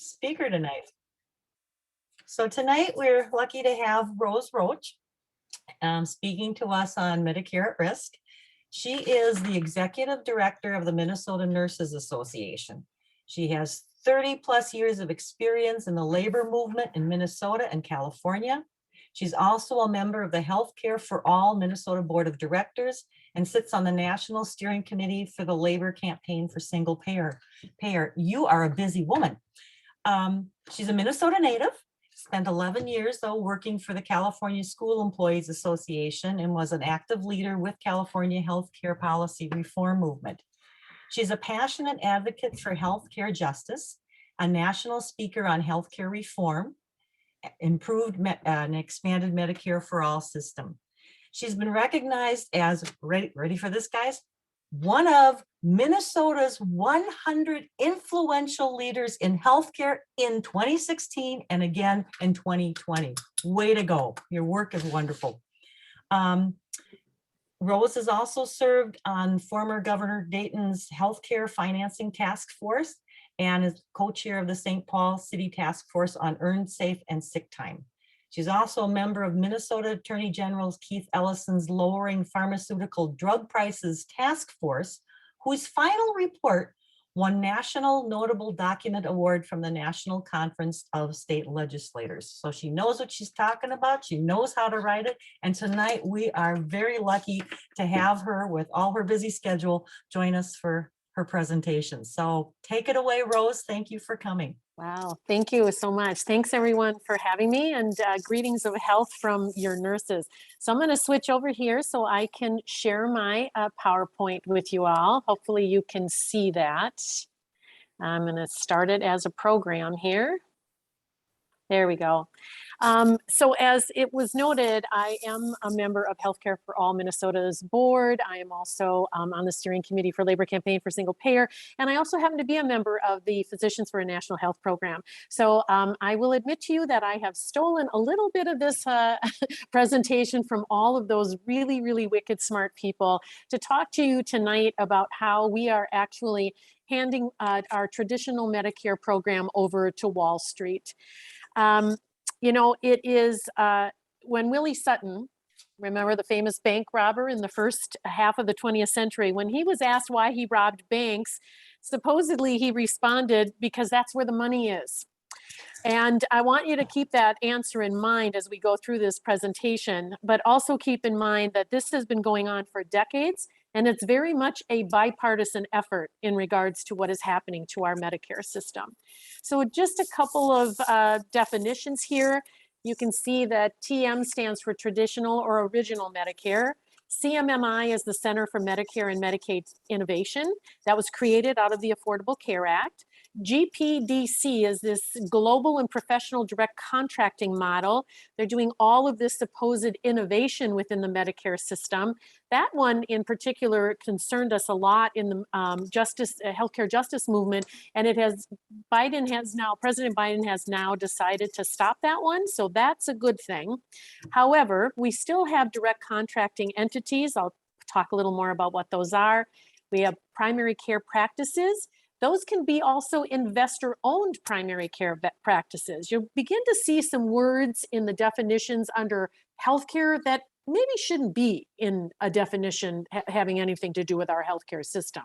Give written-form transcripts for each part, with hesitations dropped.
speaker tonight. So tonight we're lucky to have Rose Roach speaking to us on Medicare at Risk. She is the executive director of the Minnesota Nurses Association. She has 30 plus years of experience in the labor movement in Minnesota and California. She's also a member of the Healthcare for All Minnesota Board of Directors and sits on the National Steering Committee for the Labor Campaign for Single Payer. You are a busy woman. She's a Minnesota native, spent 11 years though working for the California School Employees Association and was an active leader with California healthcare policy reform movement. She's a passionate advocate for healthcare justice, a national speaker on healthcare reform, improved and expanded Medicare for All system. She's been recognized as, ready for this, guys? One of Minnesota's 100 influential leaders in healthcare in 2016 and again in 2020. Way to go. Your work is wonderful. Rose has also served on former Governor Dayton's healthcare financing task force and is co-chair of the St. Paul City Task Force on Earned, Safe, and Sick Time. She's also a member of Minnesota Attorney General Keith Ellison's Lowering Pharmaceutical Drug Prices Task Force, whose final report won National Notable Document Award from the National Conference of State Legislators. So she knows what she's talking about. She knows how to write it. And tonight we are very lucky to have her, with all her busy schedule, join us for her presentation. So take it away, Rose. Thank you for coming. Wow, thank you so much. Thanks everyone for having me, and greetings of health from your nurses. So I'm going to switch over here so I can share my PowerPoint with you all. Hopefully you can see that. I'm going to start it as a program here. There we go. So as it was noted, I am a member of Healthcare for All Minnesota's board. I am also on the steering committee for Labor Campaign for Single Payer. And I also happen to be a member of the Physicians for a National Health Program. So I will admit to you that I have stolen a little bit of this presentation from all of those really, really wicked smart people to talk to you tonight about how we are actually handing our traditional Medicare program over to Wall Street. You know, it is when Willie Sutton, remember the famous bank robber in the first half of the 20th century, when he was asked why he robbed banks, supposedly he responded, because that's where the money is. And I want you to keep that answer in mind as we go through this presentation, but also keep in mind that this has been going on for decades, and it's very much a bipartisan effort in regards to what is happening to our Medicare system. So just a couple of definitions here. You can see that TM stands for Traditional or Original Medicare. CMMI is the Center for Medicare and Medicaid Innovation that was created out of the Affordable Care Act. GPDC is this global and professional direct contracting model. They're doing all of this supposed innovation within the Medicare system. That one in particular concerned us a lot in the healthcare justice movement, and President Biden has now decided to stop that one, so that's a good thing. However, we still have direct contracting entities. I'll talk a little more about what those are. We have primary care practices. Those can be also investor-owned primary care practices. You'll begin to see some words in the definitions under healthcare that maybe shouldn't be in a definition having anything to do with our healthcare system.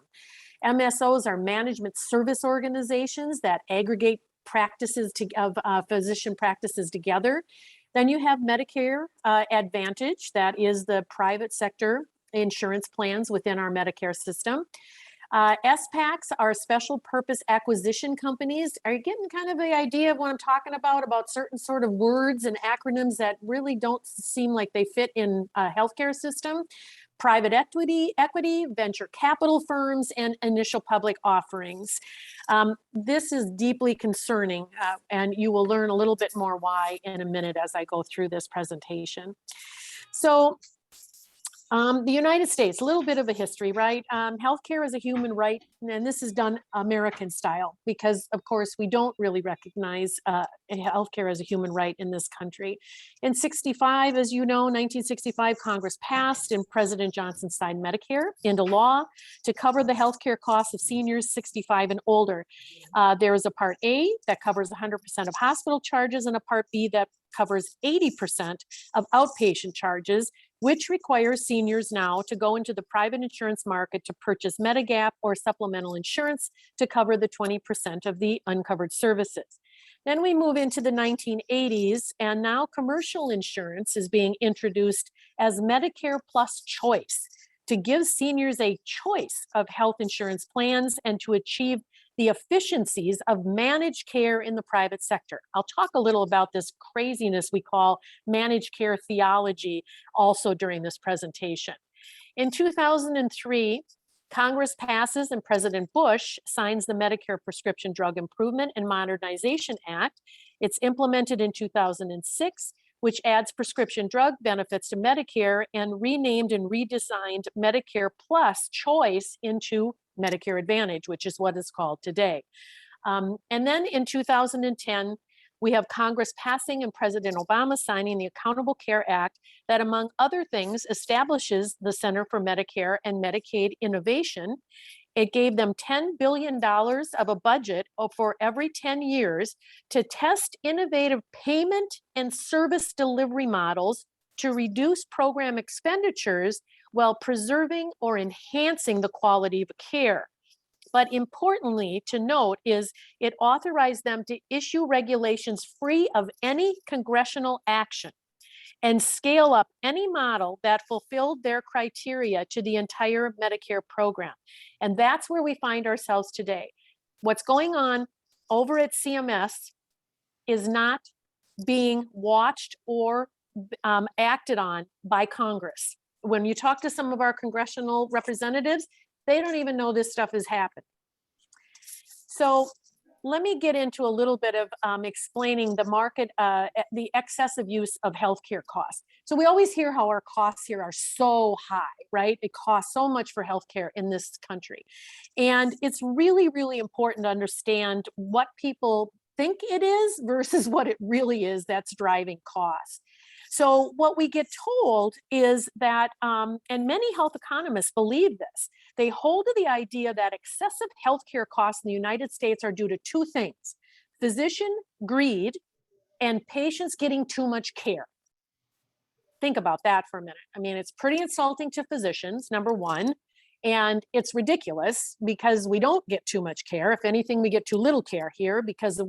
MSOs are management service organizations that aggregate practices of physician practices together. Then you have Medicare Advantage, that is the private sector insurance plans within our Medicare system. SPACs are special purpose acquisition companies. Are you getting kind of the idea of what I'm talking about certain sort of words and acronyms that really don't seem like they fit in a healthcare system? Private equity, venture capital firms, and initial public offerings. This is deeply concerning, and you will learn a little bit more why in a minute as I go through this presentation. So The United States, a little bit of a history, right? Healthcare is a human right, and this is done American style because, of course, we don't really recognize healthcare as a human right in this country. In 65, as you know, 1965, Congress passed and President Johnson signed Medicare into law to cover the healthcare costs of seniors 65 and older. There is a Part A that covers 100% of hospital charges and a Part B that covers 80% of outpatient charges, which requires seniors now to go into the private insurance market to purchase Medigap or supplemental insurance to cover the 20% of the uncovered services. Then we move into the 1980s, and now commercial insurance is being introduced as Medicare Plus Choice to give seniors a choice of health insurance plans and to achieve the efficiencies of managed care in the private sector. I'll talk a little about this craziness we call managed care theology also during this presentation. In 2003, Congress passes and President Bush signs the Medicare Prescription Drug Improvement and Modernization Act. It's implemented in 2006, which adds prescription drug benefits to Medicare and renamed and redesigned Medicare Plus Choice into Medicare Advantage, which is what it's called today. And then in 2010, we have Congress passing and President Obama signing the Accountable Care Act that, among other things, establishes the Center for Medicare and Medicaid Innovation. It gave them $10 billion of a budget for every 10 years to test innovative payment and service delivery models to reduce program expenditures while preserving or enhancing the quality of care. But importantly to note is it authorized them to issue regulations free of any congressional action and scale up any model that fulfilled their criteria to the entire Medicare program. And that's where we find ourselves today. What's going on over at CMS is not being watched or acted on by Congress. When you talk to some of our congressional representatives, they don't even know this stuff is happening. So let me get into a little bit of explaining the market, the excessive use of healthcare costs. So we always hear how our costs here are so high, right? It costs so much for healthcare in this country. And it's really, really important to understand what people think it is versus what it really is that's driving costs. So what we get told is that, and many health economists believe this, they hold to the idea that excessive healthcare costs in the United States are due to two things: physician greed and patients getting too much care. Think about that for a minute. I mean, it's pretty insulting to physicians, number one, and it's ridiculous because we don't get too much care. If anything, we get too little care here because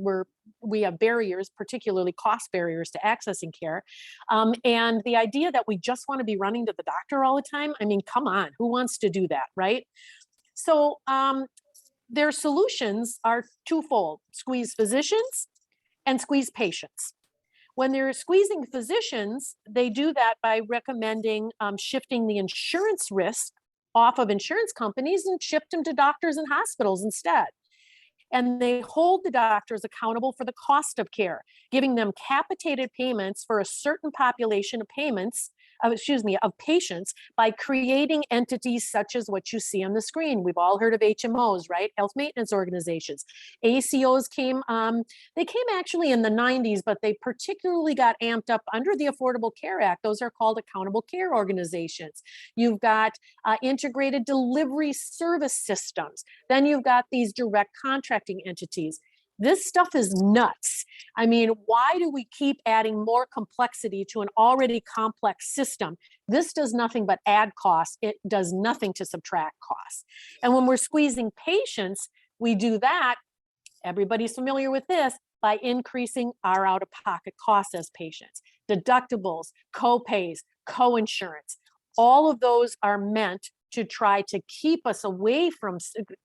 we have barriers, particularly cost barriers to accessing care. And the idea that we just want to be running to the doctor all the time, I mean, come on, who wants to do that, right? So their solutions are twofold: squeeze physicians and squeeze patients. When they're squeezing physicians, they do that by recommending shifting the insurance risk off of insurance companies and shift them to doctors and hospitals instead. And they hold the doctors accountable for the cost of care, giving them capitated payments for a certain population of of patients by creating entities such as what you see on the screen. We've all heard of HMOs, right? Health maintenance organizations. ACOs came actually in the 90s, but they particularly got amped up under the Affordable Care Act. Those are called accountable care organizations. You've got integrated delivery service systems. Then you've got these direct contracting entities. This stuff is nuts. I mean, why do we keep adding more complexity to an already complex system? This does nothing but add costs. It does nothing to subtract costs. And when we're squeezing patients, we do that, everybody's familiar with this, by increasing our out-of-pocket costs as patients. Deductibles, co-pays, co-insurance, all of those are meant to try to keep us away from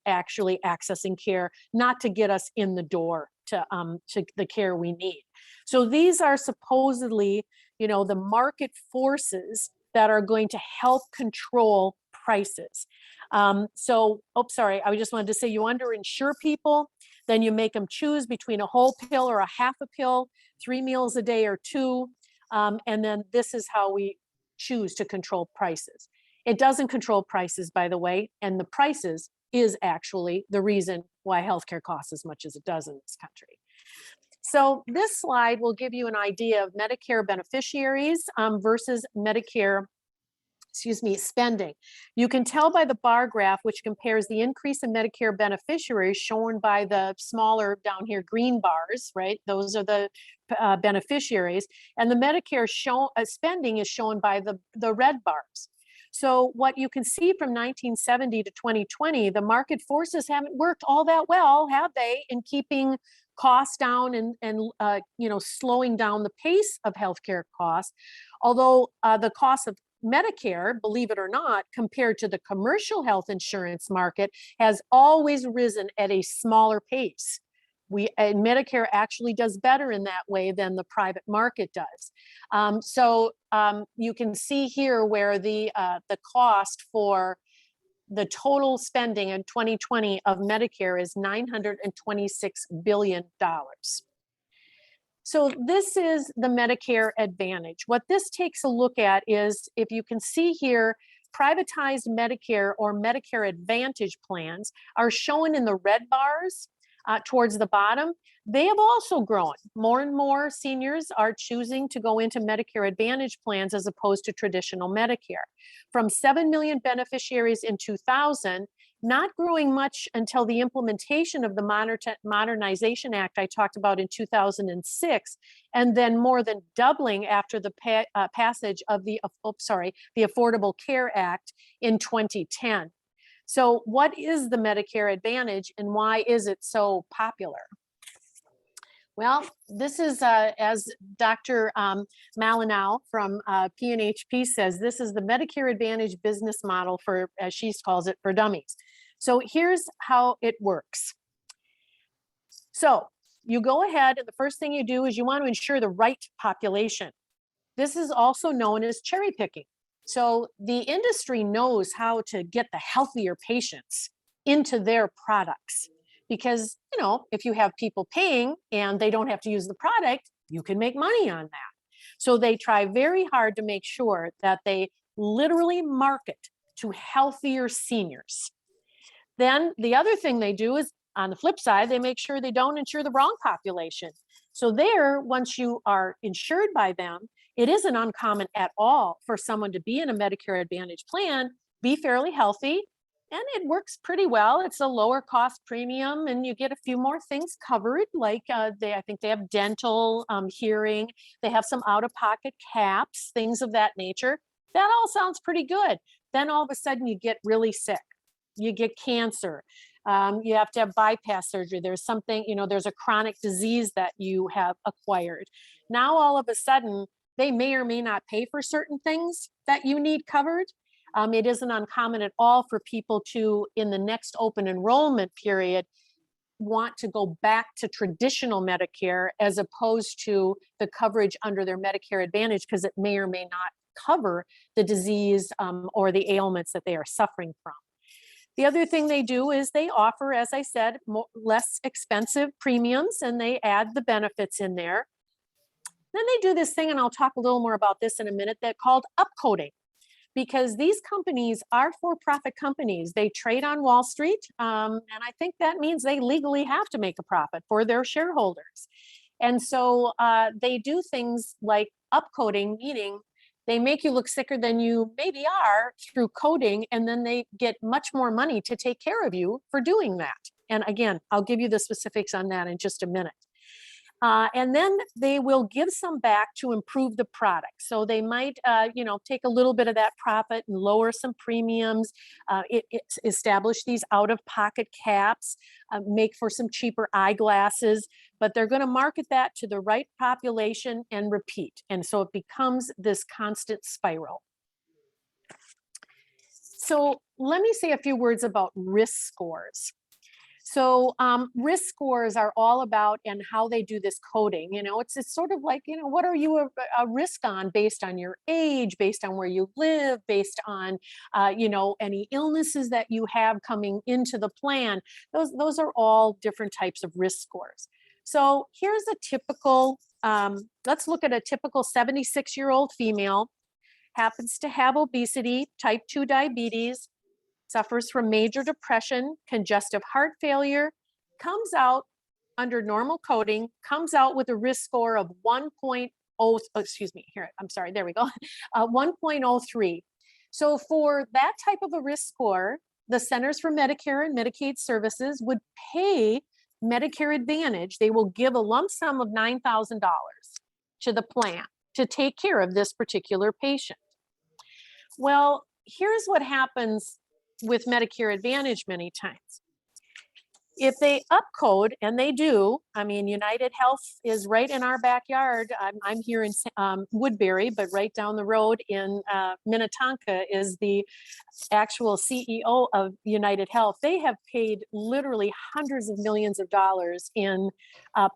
actually accessing care, not to get us in the door to the care we need. So these are supposedly, the market forces that are going to help control prices. I just wanted to say, you underinsure people, then you make them choose between a whole pill or a half a pill, 3 meals a day or 2, and then this is how we choose to control prices. It doesn't control prices, by the way, and the prices is actually the reason why healthcare costs as much as it does in this country. So this slide will give you an idea of Medicare beneficiaries versus Medicare spending. You can tell by the bar graph, which compares the increase in Medicare beneficiaries shown by the smaller down here green bars, right? Those are the beneficiaries. And the Medicare spending is shown by the red bars. So what you can see from 1970 to 2020, the market forces haven't worked all that well, have they, in keeping costs down and slowing down the pace of healthcare costs. Although the cost of Medicare, believe it or not, compared to the commercial health insurance market, has always risen at a smaller pace. Medicare actually does better in that way than the private market does. So you can see here where the cost for the total spending in 2020 of Medicare is $926 billion. So this is the Medicare Advantage. What this takes a look at is, if you can see here, privatized Medicare or Medicare Advantage plans are shown in the red bars towards the bottom. They have also grown. More and more seniors are choosing to go into Medicare Advantage plans as opposed to traditional Medicare. From 7 million beneficiaries in 2000, not growing much until the implementation of the Modernization Act I talked about in 2006, and then more than doubling after the passage of the Affordable Care Act in 2010. So what is the Medicare Advantage and why is it so popular? Well, this is, as Dr. Malinau from PNHP says, this is the Medicare Advantage business model for, as she calls it, for dummies. So here's how it works. So you go ahead and the first thing you do is you want to ensure the right population. This is also known as cherry picking. So the industry knows how to get the healthier patients into their products. Because, if you have people paying and they don't have to use the product, you can make money on that. So they try very hard to make sure that they literally market to healthier seniors. Then the other thing they do is, on the flip side, they make sure they don't insure the wrong population. So there, once you are insured by them, it isn't uncommon at all for someone to be in a Medicare Advantage plan, be fairly healthy, and it works pretty well. It's a lower cost premium and you get a few more things covered, like I think they have dental, hearing, they have some out-of-pocket caps, things of that nature. That all sounds pretty good. Then all of a sudden you get really sick. You get cancer. You have to have bypass surgery. There's something, there's a chronic disease that you have acquired. Now all of a sudden, they may or may not pay for certain things that you need covered. It isn't uncommon at all for people to, in the next open enrollment period, want to go back to traditional Medicare as opposed to the coverage under their Medicare Advantage, because it may or may not cover the disease or the ailments that they are suffering from. The other thing they do is they offer, as I said, less expensive premiums, and they add the benefits in there. Then they do this thing, and I'll talk a little more about this in a minute, that called upcoding. Because these companies are for-profit companies. They trade on Wall Street, and I think that means they legally have to make a profit for their shareholders. And so they do things like upcoding, meaning they make you look sicker than you maybe are through coding, and then they get much more money to take care of you for doing that. And again, I'll give you the specifics on that in just a minute. And then they will give some back to improve the product. So they might, take a little bit of that profit and lower some premiums, establish these out-of-pocket caps, make for some cheaper eyeglasses, but they're going to market that to the right population and repeat. And so it becomes this constant spiral. So let me say a few words about risk scores. So risk scores are all about and how they do this coding. It's sort of like, what are you a risk on based on your age, based on where you live, based on, any illnesses that you have coming into the plan. Those are all different types of risk scores. So here's a typical, let's look at a typical 76-year-old female. happens to have obesity, type 2 diabetes, suffers from major depression, congestive heart failure, comes out under normal coding, comes out with a risk score of 1.0, excuse me, here, I'm sorry, there we go, 1.03. So for that type of a risk score, the Centers for Medicare and Medicaid Services would pay Medicare Advantage. They will give a lump sum of $9,000 to the plan to take care of this particular patient. Well, here's what happens with Medicare Advantage many times. If they upcode, and they do, I mean, United Health is right in our backyard. I'm here in Woodbury, but right down the road in Minnetonka is the actual CEO of United Health. They have paid literally hundreds of millions of dollars in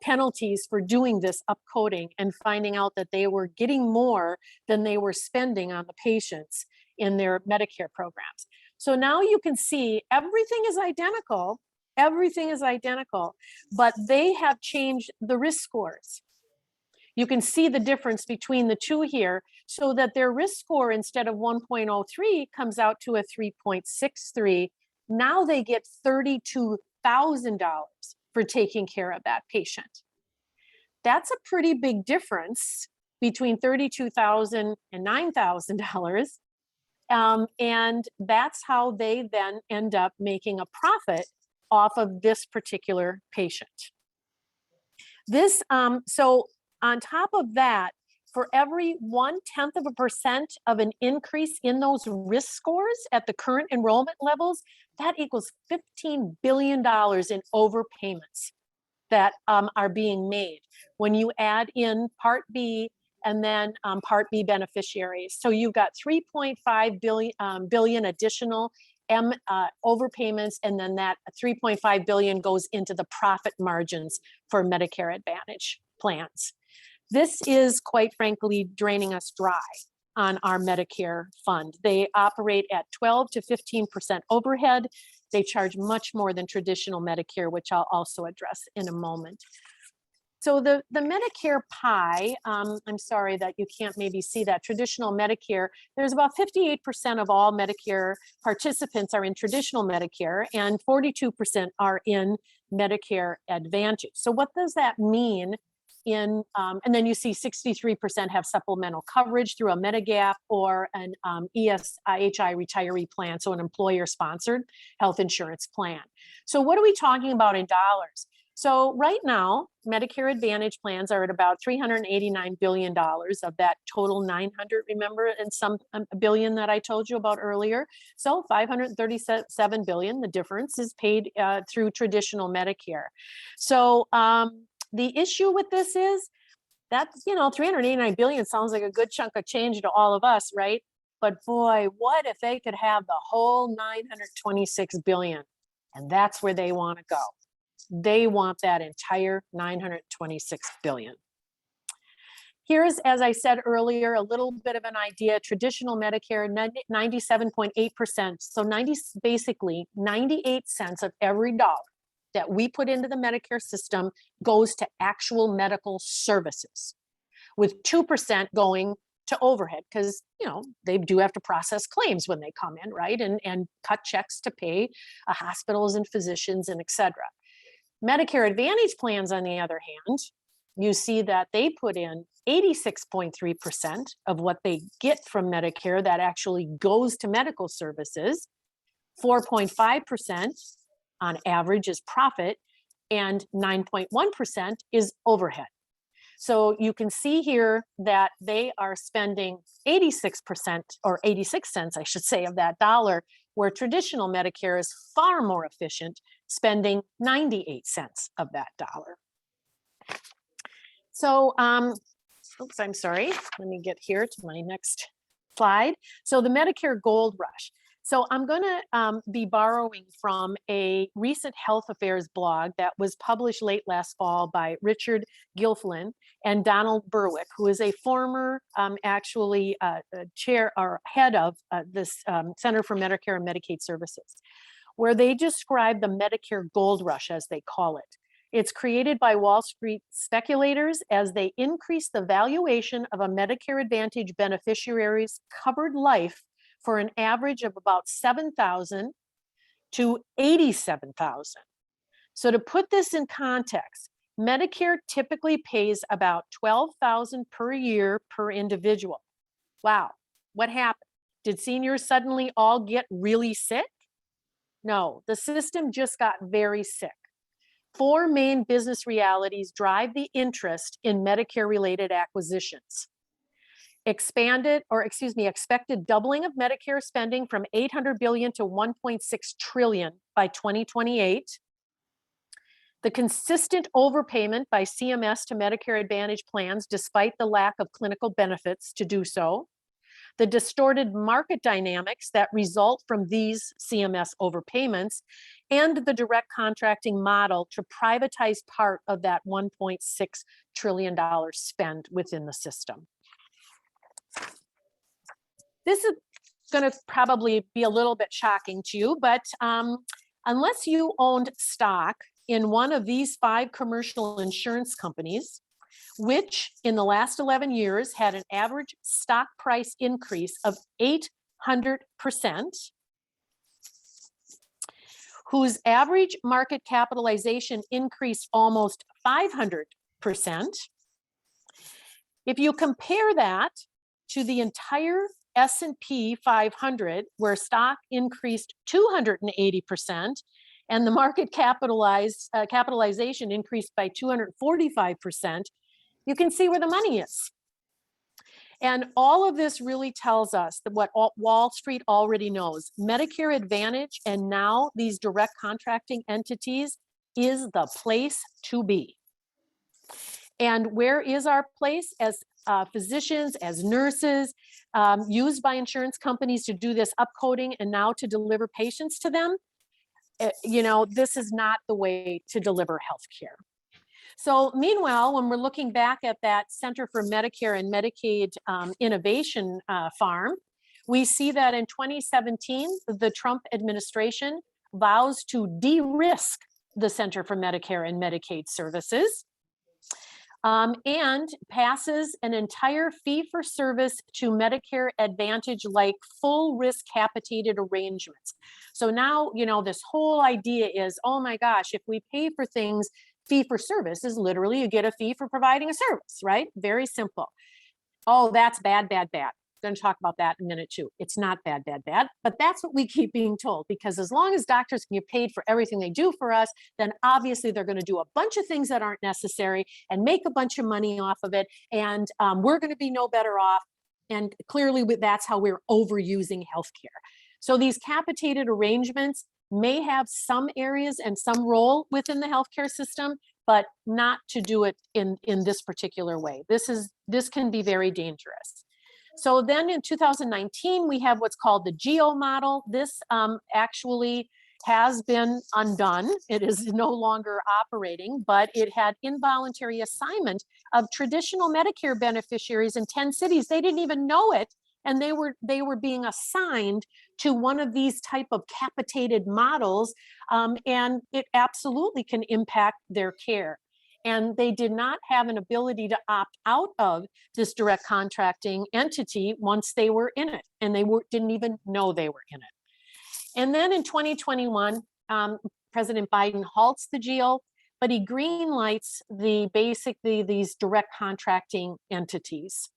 penalties for doing this upcoding and finding out that they were getting more than they were spending on the patients in their Medicare programs. So now you can see everything is identical. Everything is identical, but they have changed the risk scores. You can see the difference between the two here, so that their risk score instead of 1.03 comes out to a 3.63. Now they get $32,000 for taking care of that patient. That's a pretty big difference between $32,000 and $9,000. And that's how they then end up making a profit off of this particular patient. This, so on top of that, for every 0.1% of an increase in those risk scores at the current enrollment levels, that equals $15 billion in overpayments that are being made when you add in Part B and then Part B beneficiaries. So you've got 3.5 billion additional overpayments, and then that 3.5 billion goes into the profit margins for Medicare Advantage plans. This is, quite frankly, draining us dry on our Medicare fund. They operate at 12 to 15% overhead. They charge much more than traditional Medicare, which I'll also address in a moment. So the Medicare pie, I'm sorry that you can't maybe see that, traditional Medicare, there's about 58% of all Medicare participants are in traditional Medicare and 42% are in Medicare Advantage. So what does that mean in, and then you see 63% have supplemental coverage through a Medigap or an ESIHI retiree plan, so an employer-sponsored health insurance plan. So what are we talking about in dollars? So right now, Medicare Advantage plans are at about $389 billion of that total 900, remember, and some billion that I told you about earlier. So 537 billion, the difference is paid through traditional Medicare. So the issue with this is that, you know, 389 billion sounds like a good chunk of change to all of us, right? But boy, what if they could have the whole 926 billion? And that's where they want to go. They want that entire 926 billion. Here's, as I said earlier, a little bit of an idea. Traditional Medicare, 97.8%. So basically 98 cents of every dollar that we put into the Medicare system goes to actual medical services, with 2% going to overhead, because, you know, they do have to process claims when they come in, right? And cut checks to pay hospitals and physicians and et cetera. Medicare Advantage plans, on the other hand, you see that they put in 86.3% of what they get from Medicare that actually goes to medical services. 4.5% on average is profit, and 9.1% is overhead. So you can see here that they are spending 86%, or 86 cents, I should say, of that dollar, where traditional Medicare is far more efficient, spending 98 cents of that dollar. So, oops, I'm sorry. Let me get here to my next slide. So the Medicare Gold Rush. So I'm going to be borrowing from a recent Health Affairs blog that was published late last fall by Richard Gilfillan and Donald Berwick, who is a former chair or head of this Center for Medicare and Medicaid Services, where they describe the Medicare Gold Rush, as they call it. It's created by Wall Street speculators as they increase the valuation of a Medicare Advantage beneficiary's covered life for an average of about $7,000 to $87,000. So to put this in context, Medicare typically pays about $12,000 per year per individual. Wow, what happened? Did seniors suddenly all get really sick? No, the system just got very sick. Four main business realities drive the interest in Medicare-related acquisitions. Expected doubling of Medicare spending from $800 billion to $1.6 trillion by 2028. The consistent overpayment by CMS to Medicare Advantage plans despite the lack of clinical benefits to do so. The distorted market dynamics that result from these CMS overpayments, and the direct contracting model to privatize part of that $1.6 trillion spend within the system. This is going to probably be a little bit shocking to you, but unless you owned stock in one of these 5 commercial insurance companies, which in the last 11 years had an average stock price increase of 800%, whose average market capitalization increased almost 500%. If you compare that to the entire S&P 500, where stock increased 280%, and the market capitalization increased by 245%, you can see where the money is. And all of this really tells us that what Wall Street already knows, Medicare Advantage and now these direct contracting entities is the place to be. And where is our place as physicians, as nurses, used by insurance companies to do this upcoding and now to deliver patients to them? This is not the way to deliver healthcare. So meanwhile, when we're looking back at that Center for Medicare and Medicaid Innovation farm, we see that in 2017, the Trump administration vows to de-risk the Center for Medicare and Medicaid Services, and passes an entire fee-for-service to Medicare Advantage like full risk capitated arrangements. So now, this whole idea is, oh my gosh, if we pay for things, fee-for-service is literally you get a fee for providing a service, right? Very simple. Oh, that's bad, bad, bad. Going to talk about that in a minute too. It's not bad, bad, bad, but that's what we keep being told, because as long as doctors can get paid for everything they do for us, then obviously they're going to do a bunch of things that aren't necessary and make a bunch of money off of it. And we're going to be no better off. And clearly that's how we're overusing healthcare. So these capitated arrangements may have some areas and some role within the healthcare system, but not to do it in this particular way. This can be very dangerous. So then in 2019, we have what's called the GEO model. This actually has been undone. It is no longer operating, but it had involuntary assignment of traditional Medicare beneficiaries in 10 cities. They didn't even know it, and they were being assigned to one of these type of capitated models, and it absolutely can impact their care. And they did not have an ability to opt out of this direct contracting entity once they were in it, and they didn't even know they were in it. And then in 2021, President Biden halts the GEO, but he greenlights these direct contracting entities.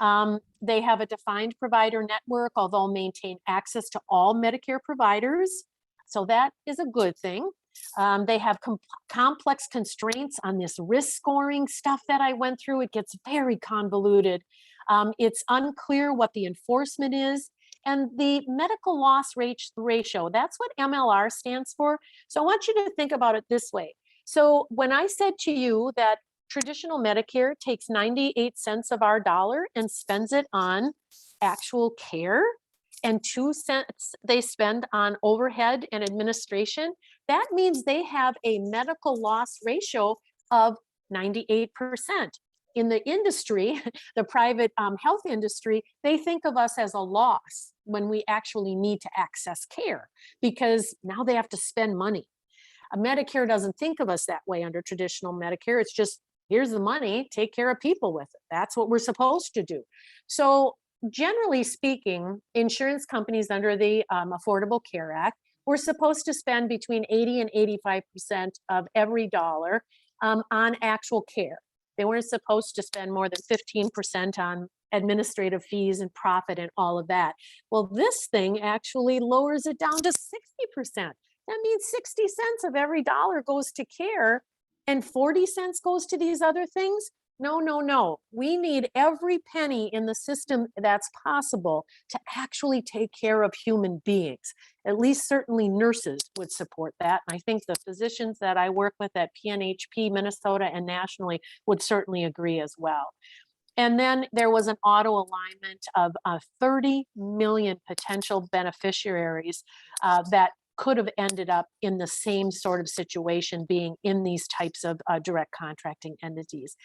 They have a defined provider network, although maintain access to all Medicare providers. So that is a good thing. They have complex constraints on this risk scoring stuff that I went through. It gets very convoluted. It's unclear what the enforcement is. And the medical loss ratio, that's what MLR stands for. So I want you to think about it this way. So when I said to you that traditional Medicare takes 98 cents of our dollar and spends it on actual care, and 2 cents they spend on overhead and administration, that means they have a medical loss ratio of 98%. In the industry, the private health industry, they think of us as a loss when we actually need to access care, because now they have to spend money. Medicare doesn't think of us that way under traditional Medicare. It's just, here's the money, take care of people with it. That's what we're supposed to do. So generally speaking, insurance companies under the Affordable Care Act were supposed to spend between 80 and 85% of every dollar on actual care. They weren't supposed to spend more than 15% on administrative fees and profit and all of that. Well, this thing actually lowers it down to 60%. That means 60 cents of every dollar goes to care and 40 cents goes to these other things. No, no, no. We need every penny in the system that's possible to actually take care of human beings. At least certainly nurses would support that. And I think the physicians that I work with at PNHP, Minnesota, and nationally would certainly agree as well. And then there was an auto alignment of 30 million potential beneficiaries that could have ended up in the same sort of situation, being in these types of direct contracting entities.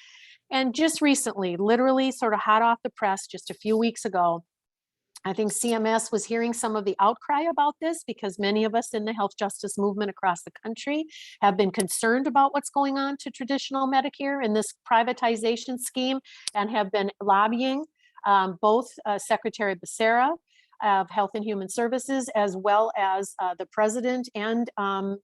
And just recently, literally sort of hot off the press, just a few weeks ago, I think CMS was hearing some of the outcry about this because many of us in the health justice movement across the country have been concerned about what's going on to traditional Medicare in this privatization scheme and have been lobbying both Secretary Becerra of Health and Human Services, as well as the president and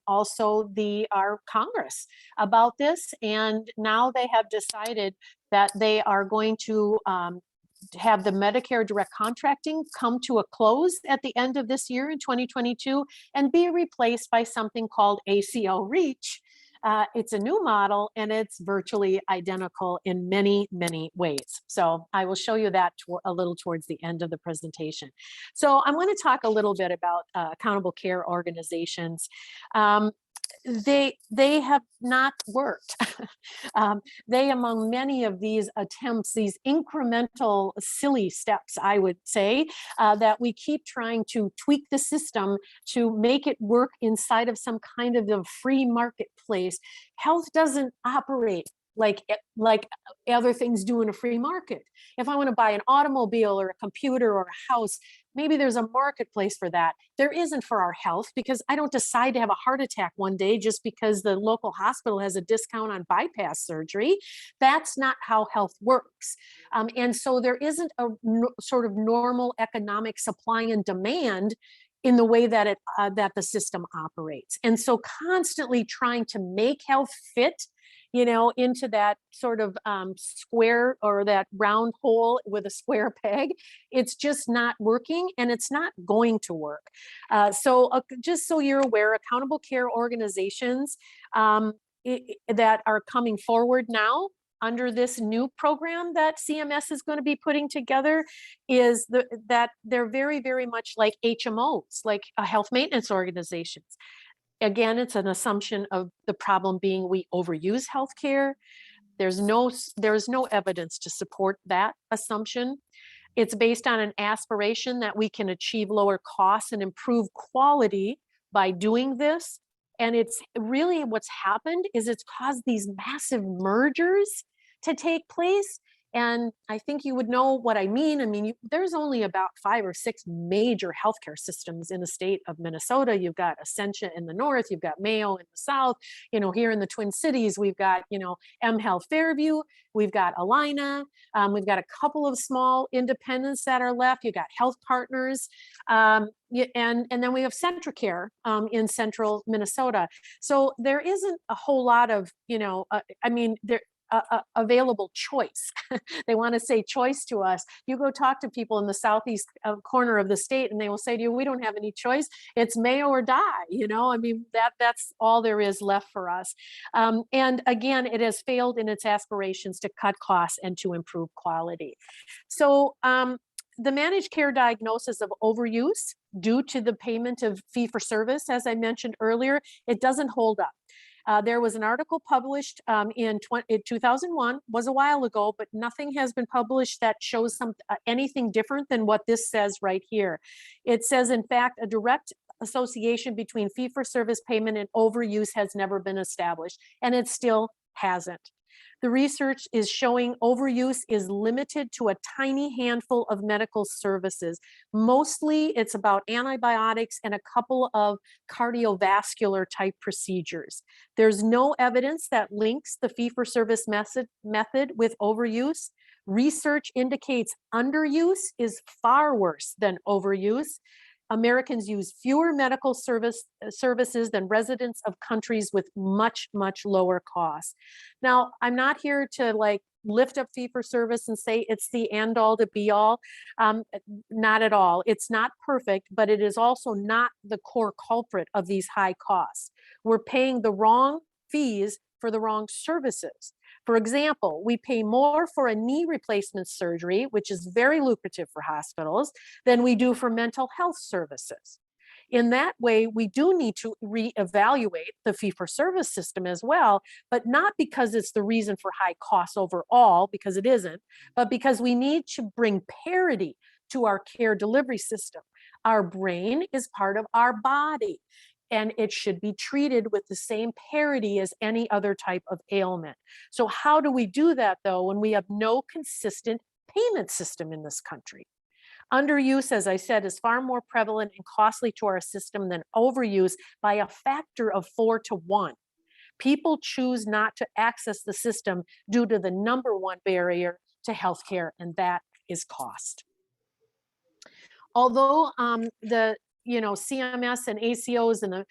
also our Congress about this. And now they have decided that they are going to have the Medicare direct contracting come to a close at the end of this year in 2022 and be replaced by something called ACO REACH. It's a new model and it's virtually identical in many, many ways. So I will show you that a little towards the end of the presentation. So I'm going to talk a little bit about accountable care organizations. They have not worked. They, among many of these attempts, these incremental silly steps, I would say, that we keep trying to tweak the system to make it work inside of some kind of a free marketplace. Health doesn't operate like other things do in a free market. If I want to buy an automobile or a computer or a house, maybe there's a marketplace for that. There isn't for our health, because I don't decide to have a heart attack one day just because the local hospital has a discount on bypass surgery. That's not how health works. And so there isn't a sort of normal economic supply and demand in the way that that the system operates. And so constantly trying to make health fit into that sort of square or that round hole with a square peg, it's just not working, and it's not going to work. Just so you're aware, accountable care organizations that are coming forward now under this new program that CMS is going to be putting together is that they're very, very much like HMOs, like health maintenance organizations. Again, it's an assumption of the problem being we overuse healthcare. There's no evidence to support that assumption. It's based on an aspiration that we can achieve lower costs and improve quality by doing this. And it's really what's happened is it's caused these massive mergers to take place. And I think you would know what I mean. I mean, there's only about 5 or 6 major healthcare systems in the state of Minnesota. You've got Essentia in the north, you've got Mayo in the south. Here in the Twin Cities, we've got, M Health Fairview, we've got Alina, we've got a couple of small independents that are left. You've got Health Partners, and then we have Centricare in central Minnesota. So there isn't a whole lot of, available choice. They want to say choice to us. You go talk to people in the southeast corner of the state and they will say to you, we don't have any choice. It's Mayo or die. That's all there is left for us. And again, it has failed in its aspirations to cut costs and to improve quality. So the managed care diagnosis of overuse due to the payment of fee for service, as I mentioned earlier, it doesn't hold up. There was an article published in 2001, was a while ago, but nothing has been published that shows anything different than what this says right here. It says, in fact, a direct association between fee-for-service payment and overuse has never been established, and it still hasn't. The research is showing overuse is limited to a tiny handful of medical services. Mostly it's about antibiotics and a couple of cardiovascular type procedures. There's no evidence that links the fee-for-service method with overuse. Research indicates underuse is far worse than overuse. Americans use fewer medical services than residents of countries with much, much lower costs. Now, I'm not here to like lift up fee for service and say it's the end all to be all. Not at all. It's not perfect, but it is also not the core culprit of these high costs. We're paying the wrong fees for the wrong services. For example, we pay more for a knee replacement surgery, which is very lucrative for hospitals, than we do for mental health services. In that way, we do need to reevaluate the fee-for-service system as well, but not because it's the reason for high costs overall, because it isn't, but because we need to bring parity to our care delivery system. Our brain is part of our body, and it should be treated with the same parity as any other type of ailment. So how do we do that though, when we have no consistent payment system in this country? Underuse, as I said, is far more prevalent and costly to our system than overuse by a factor of 4 to 1. People choose not to access the system due to the number one barrier to healthcare, and that is cost. Although the CMS and ACOs and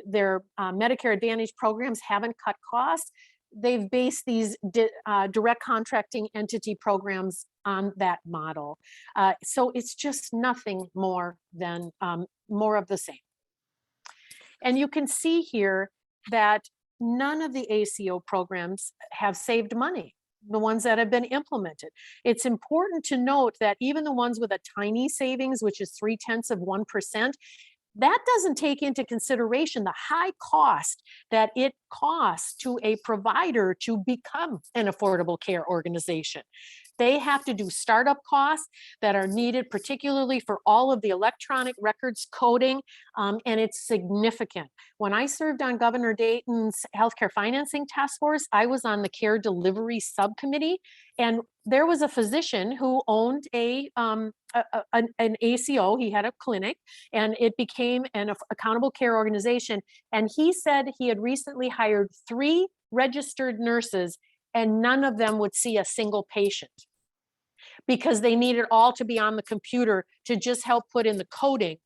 their Medicare Advantage programs haven't cut costs, they've based these direct contracting entity programs on that model. So it's just nothing more than more of the same. And you can see here that none of the ACO programs have saved money, the ones that have been implemented. It's important to note that even the ones with a tiny savings, which is 0.3%, that doesn't take into consideration the high cost that it costs to a provider to become an affordable care organization. They have to do startup costs that are needed, particularly for all of the electronic records coding, and it's significant. When I served on Governor Dayton's healthcare financing task force, I was on the care delivery subcommittee, and there was a physician who owned an ACO. He had a clinic, and it became an accountable care organization. And he said he had recently hired 3 registered nurses, and none of them would see a single patient because they needed all to be on the computer to just help put in the coding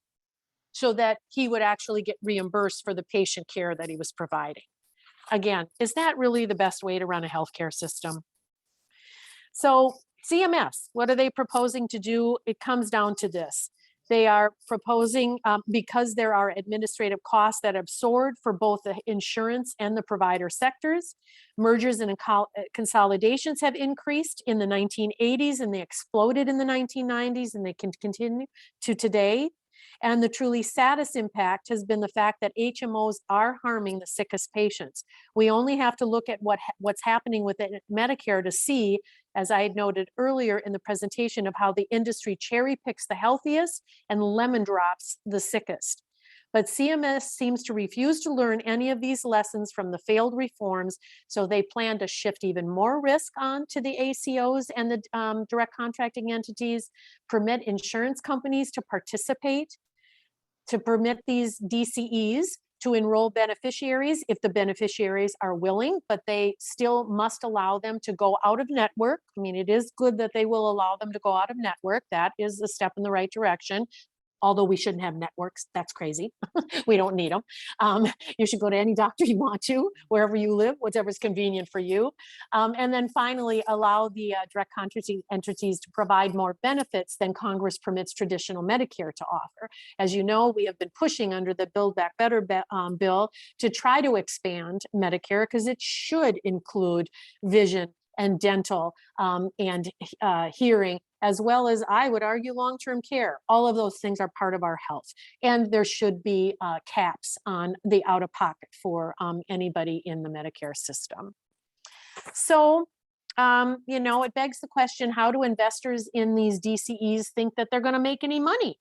so that he would actually get reimbursed for the patient care that he was providing. Again, is that really the best way to run a healthcare system? So CMS, what are they proposing to do? It comes down to this. They are proposing, because there are administrative costs that have soared for both the insurance and the provider sectors, mergers and consolidations have increased in the 1980s, and they exploded in the 1990s, and they can continue to today. And the truly saddest impact has been the fact that HMOs are harming the sickest patients. We only have to look at what's happening with Medicare to see, as I had noted earlier in the presentation, of how the industry cherry picks the healthiest and lemon drops the sickest. But CMS seems to refuse to learn any of these lessons from the failed reforms, so they plan to shift even more risk on to the ACOs and the direct contracting entities, permit insurance companies to participate, to permit these DCEs to enroll beneficiaries if the beneficiaries are willing, but they still must allow them to go out of network. I mean, it is good that they will allow them to go out of network. That is a step in the right direction. Although we shouldn't have networks, that's crazy. We don't need them. You should go to any doctor you want to, wherever you live, whatever's convenient for you. And then finally, allow the direct contracting entities to provide more benefits than Congress permits traditional Medicare to offer. As you know, we have been pushing under the Build Back Better bill to try to expand Medicare, because it should include vision and dental and hearing, as well as, I would argue, long-term care. All of those things are part of our health. And there should be caps on the out-of-pocket for anybody in the Medicare system. So, it begs the question, how do investors in these DCEs think that they're going to make any money?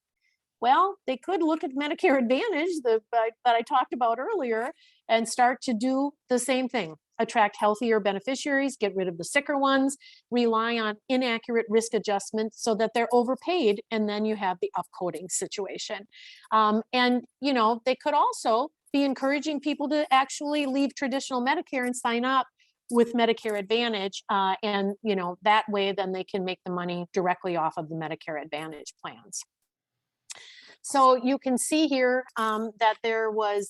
Well, they could look at Medicare Advantage that I talked about earlier and start to do the same thing. attract healthier beneficiaries, get rid of the sicker ones, rely on inaccurate risk adjustments so that they're overpaid, and then you have the upcoding situation. And, you know, they could also be encouraging people to actually leave traditional Medicare and sign up with Medicare Advantage, and, you know, that way then they can make the money directly off of the Medicare Advantage plans. So you can see here that there was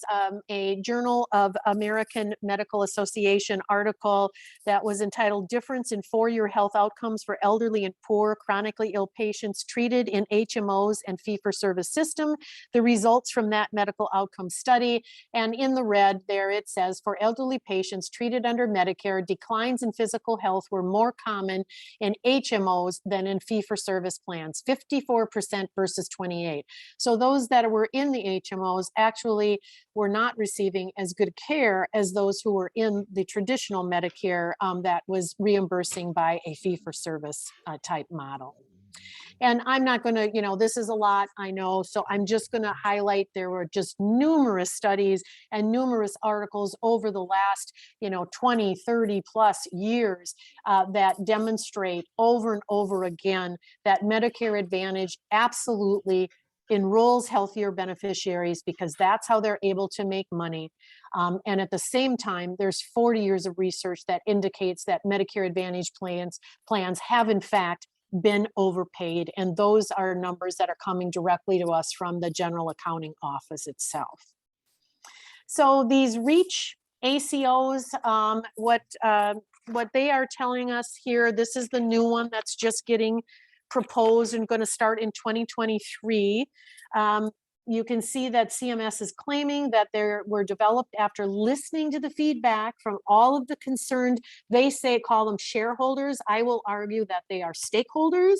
a Journal of American Medical Association article that was entitled "Difference in 4-Year Health Outcomes for Elderly and Poor Chronically Ill Patients Treated in HMOs and Fee-for-Service System, the results from that medical outcome study." And in the red there it says, for elderly patients treated under Medicare, declines in physical health were more common in HMOs than in fee-for-service plans, 54% versus 28%. So those that were in the HMOs actually were not receiving as good care as those who were in the traditional Medicare that was reimbursing by a fee-for-service type model. And I'm not going to, you know, this is a lot, I know, so I'm just going to highlight there were just numerous studies and numerous articles over the last, you know, 20, 30 plus years that demonstrate over and over again that Medicare Advantage absolutely enrolls healthier beneficiaries because that's how they're able to make money. And at the same time, there's 40 years of research that indicates that Medicare Advantage plans have in fact been overpaid. And those are numbers that are coming directly to us from the General Accounting Office itself. So these REACH ACOs, what they are telling us here, this is the new one that's just getting proposed and going to start in 2023. You can see that CMS is claiming that they were developed after listening to the feedback from all of the concerned, they say, call them shareholders. I will argue that they are stakeholders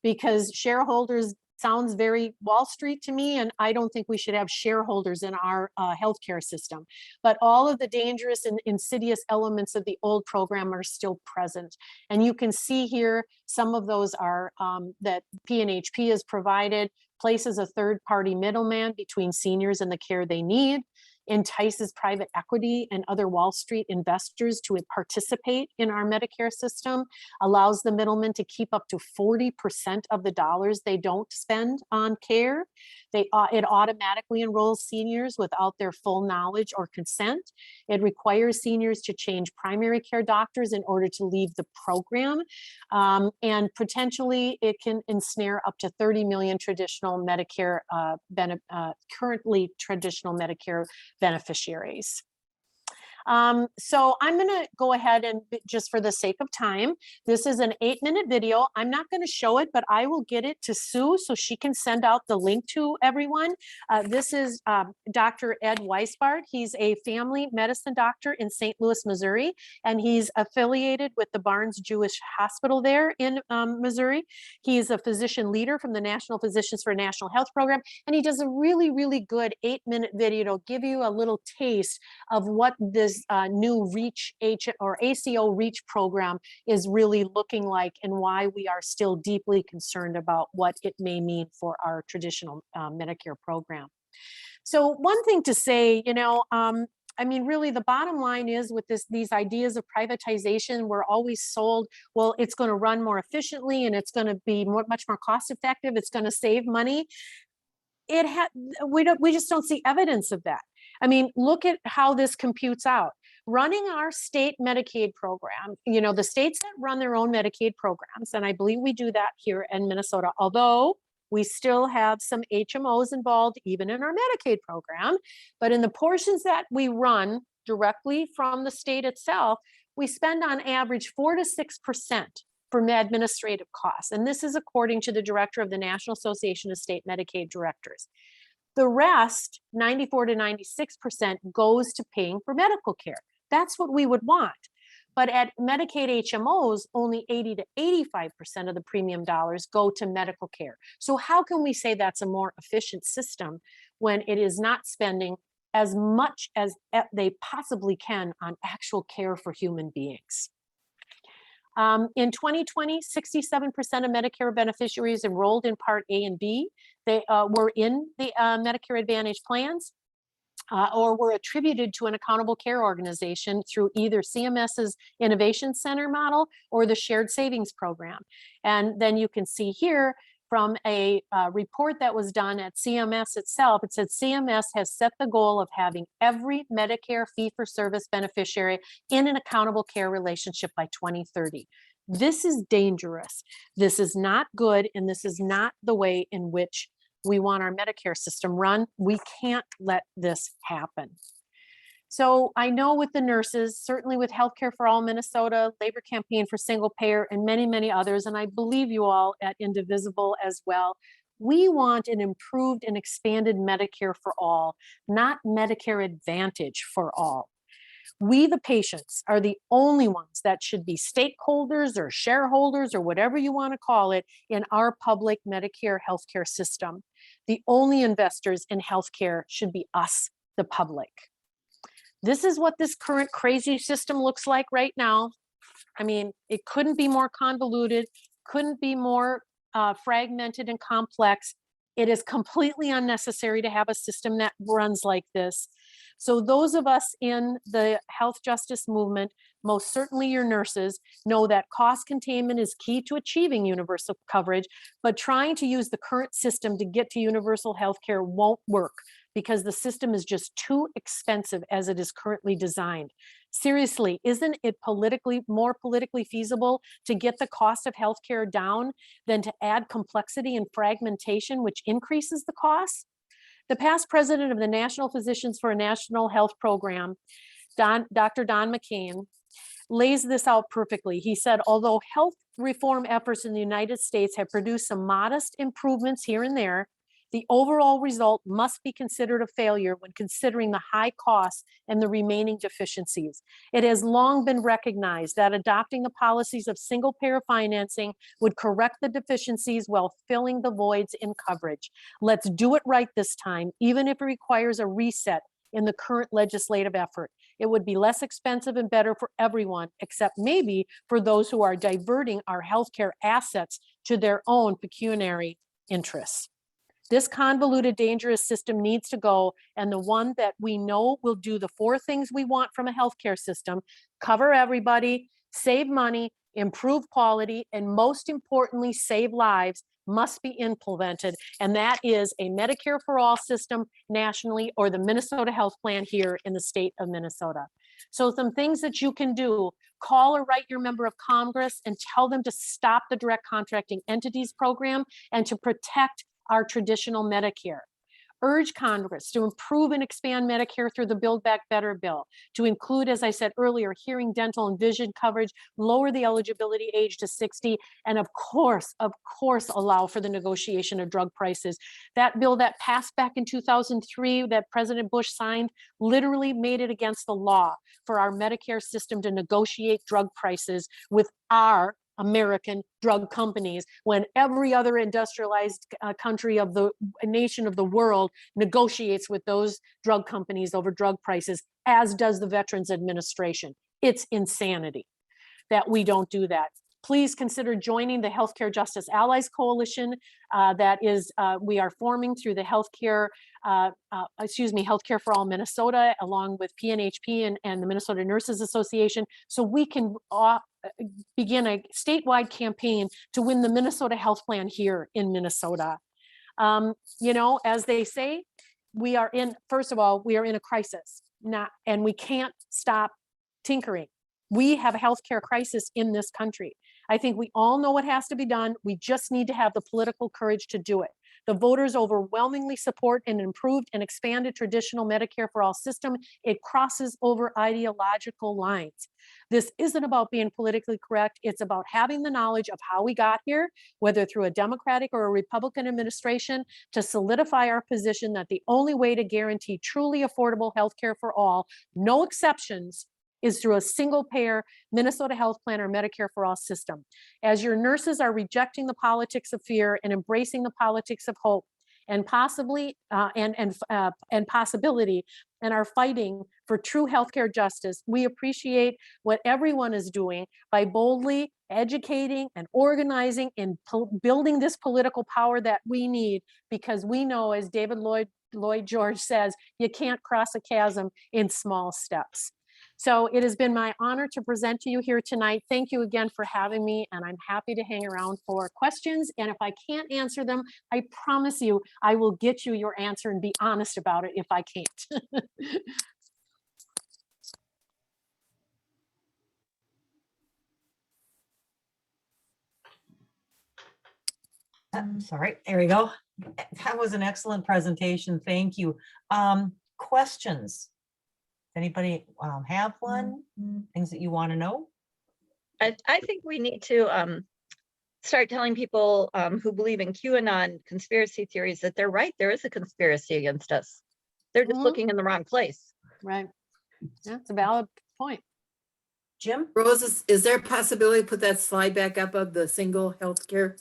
because shareholders sounds very Wall Street to me, and I don't think we should have shareholders in our healthcare system. But all of the dangerous and insidious elements of the old program are still present. And you can see here, some of those are that PNHP has provided, places a third-party middleman between seniors and the care they need, entices private equity and other Wall Street investors to participate in our Medicare system, allows the middlemen to keep up to 40% of the dollars they don't spend on care. It automatically enrolls seniors without their full knowledge or consent. It requires seniors to change primary care doctors in order to leave the program. And potentially it can ensnare up to 30 million traditional Medicare, currently traditional Medicare beneficiaries. So I'm going to go ahead and, just for the sake of time, this is an 8-minute video. I'm not going to show it, but I will get it to Sue so she can send out the link to everyone. This is Dr. Ed Weisbart. He's a family medicine doctor in St. Louis, Missouri, and he's affiliated with the Barnes Jewish Hospital there in Missouri. He's a physician leader from the National Physicians for a National Health Program, and he does a really, really good 8-minute video to give you a little taste of what this new REACH or ACO REACH program is really looking like, and why we are still deeply concerned about what it may mean for our traditional Medicare program. So one thing to say, you know, I mean, really, the bottom line is with these ideas of privatization, we're always sold, well, it's going to run more efficiently and it's going to be much more cost effective. It's going to save money. We just don't see evidence of that. I mean, look at how this computes out. Running our state Medicaid program, you know, the states that run their own Medicaid programs, and I believe we do that here in Minnesota, although we still have some HMOs involved even in our Medicaid program. But in the portions that we run directly from the state itself, we spend on average 4 to 6% for administrative costs. And this is according to the director of the National Association of State Medicaid Directors. The rest, 94 to 96%, goes to paying for medical care. That's what we would want. But at Medicaid HMOs, only 80 to 85% of the premium dollars go to medical care. So how can we say that's a more efficient system when it is not spending as much as they possibly can on actual care for human beings? In 2020, 67% of Medicare beneficiaries enrolled in Part A and B. They were in the Medicare Advantage plans. or were attributed to an accountable care organization through either CMS's Innovation Center model or the Shared Savings Program. And then you can see here from a report that was done at CMS itself, it said CMS has set the goal of having every Medicare fee-for-service beneficiary in an accountable care relationship by 2030. This is dangerous. This is not good, and this is not the way in which we want our Medicare system run. We can't let this happen. So I know with the nurses, certainly with Healthcare for All Minnesota, Labor Campaign for Single Payer, and many, many others, and I believe you all at Indivisible as well, we want an improved and expanded Medicare for all, not Medicare Advantage for all. We, the patients, are the only ones that should be stakeholders or shareholders or whatever you want to call it in our public Medicare healthcare system. The only investors in healthcare should be us, the public. This is what this current crazy system looks like right now. I mean, it couldn't be more convoluted, couldn't be more fragmented and complex. It is completely unnecessary to have a system that runs like this. So those of us in the health justice movement, most certainly your nurses, know that cost containment is key to achieving universal coverage, but trying to use the current system to get to universal health care won't work because the system is just too expensive as it is currently designed. Seriously, isn't it more politically feasible to get the cost of healthcare down than to add complexity and fragmentation, which increases the cost? The past president of the National Physicians for a National Health Program, Dr. Don McCain, lays this out perfectly. He said, although health reform efforts in the United States have produced some modest improvements here and there, the overall result must be considered a failure when considering the high costs and the remaining deficiencies. It has long been recognized that adopting the policies of single-payer financing would correct the deficiencies while filling the voids in coverage. Let's do it right this time, even if it requires a reset in the current legislative effort. It would be less expensive and better for everyone, except maybe for those who are diverting our healthcare assets to their own pecuniary interests. This convoluted, dangerous system needs to go, and the one that we know will do the four things we want from a healthcare system: cover everybody, save money, improve quality, and most importantly, save lives, must be implemented. And that is a Medicare for all system nationally, or the Minnesota Health Plan here in the state of Minnesota. So some things that you can do: call or write your member of Congress and tell them to stop the direct contracting entities program and to protect our traditional Medicare. Urge Congress to improve and expand Medicare through the Build Back Better bill, to include, as I said earlier, hearing, dental, and vision coverage, lower the eligibility age to 60, and of course, allow for the negotiation of drug prices. That bill that passed back in 2003 that President Bush signed literally made it against the law for our Medicare system to negotiate drug prices with our American drug companies, when every other industrialized country of the nation of the world negotiates with those drug companies over drug prices, as does the Veterans Administration. It's insanity that we don't do that. Please consider joining the Healthcare Justice Allies Coalition we are forming through the Healthcare for All Minnesota, along with PNHP and the Minnesota Nurses Association, so we can begin a statewide campaign to win the Minnesota Health Plan here in Minnesota. As they say, first of all, we are in a crisis, and we can't stop tinkering. We have a healthcare crisis in this country. I think we all know what has to be done. We just need to have the political courage to do it. The voters overwhelmingly support an improved and expanded traditional Medicare for all system. It crosses over ideological lines. This isn't about being politically correct. It's about having the knowledge of how we got here, whether through a Democratic or a Republican administration, to solidify our position that the only way to guarantee truly affordable healthcare for all, no exceptions, is through a single payer Minnesota Health Plan or Medicare for all system. As your nurses are rejecting the politics of fear and embracing the politics of hope and possibility, and are fighting for true healthcare justice, we appreciate what everyone is doing by boldly educating and organizing and building this political power that we need, because we know, as David Lloyd Lloyd George says, you can't cross a chasm in small steps. So it has been my honor to present to you here tonight. Thank you again for having me, and I'm happy to hang around for questions. And if I can't answer them, I promise you, I will get you your answer and be honest about it if I can't. Sorry, there we go. That was an excellent presentation. Thank you. Questions? Anybody have one? Things that you want to know? I think we need to start telling people who believe in QAnon conspiracy theories that they're right. There is a conspiracy against us. They're just looking in the wrong place. Right. That's a valid point. Jim? Rose, is there a possibility to put that slide back up of the single healthcare?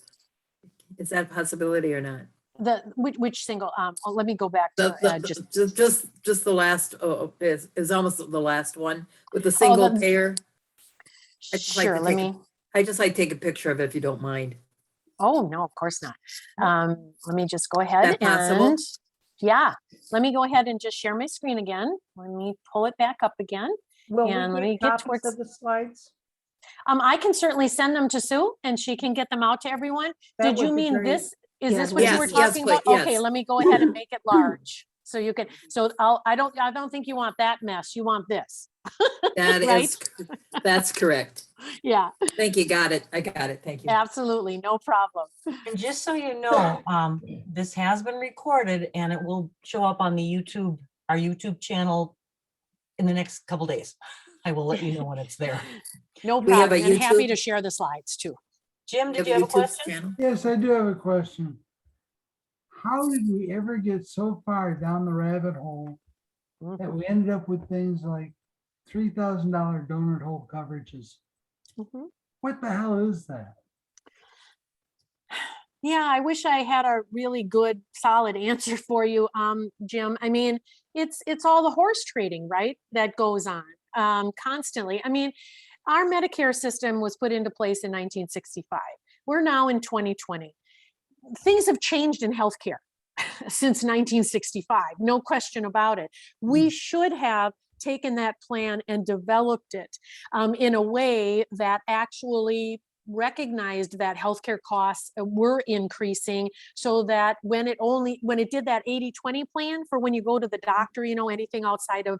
Is that a possibility or not? Which single? Let me go back to Just the last. Is almost the last one with the single payer. Sure. I just like to take a picture of it if you don't mind. Oh no, of course not. Let me just go ahead possible? and yeah. Let me go ahead and just share my screen again. Let me pull it back up again. And let me get towards the slides. I can certainly send them to Sue and she can get them out to everyone. That Did you would be mean great. this? Is Yes, this what you were yes, talking about? please, Okay, yes. let me go ahead and make it large. So you can, so I don't think you want that mess. You want this. That Right? is, that's correct. Yeah, Thank you. Got it. I got it. Thank you. absolutely. No problem. And just so you know, this has been recorded and it will show up on the our YouTube channel in the next couple days. I will let you know when it's there. No We have problem. a And happy YouTube- to share the slides too. Jim, did you have a YouTube question? channel? Yes, I do have a question. How did we ever get so far down the rabbit hole that we ended up with things like $3,000 donut hole coverages? Mhm. What the hell is that? Yeah, I wish I had a really good, solid answer for you, Jim. I mean, it's all the horse trading, right? That goes on constantly. I mean, our Medicare system was put into place in 1965. We're now in 2020. Things have changed in healthcare since 1965, no question about it. We should have taken that plan and developed it in a way that actually recognized that healthcare costs were increasing, so that when it did that 80-20 plan for when you go to the doctor, you know, anything outside of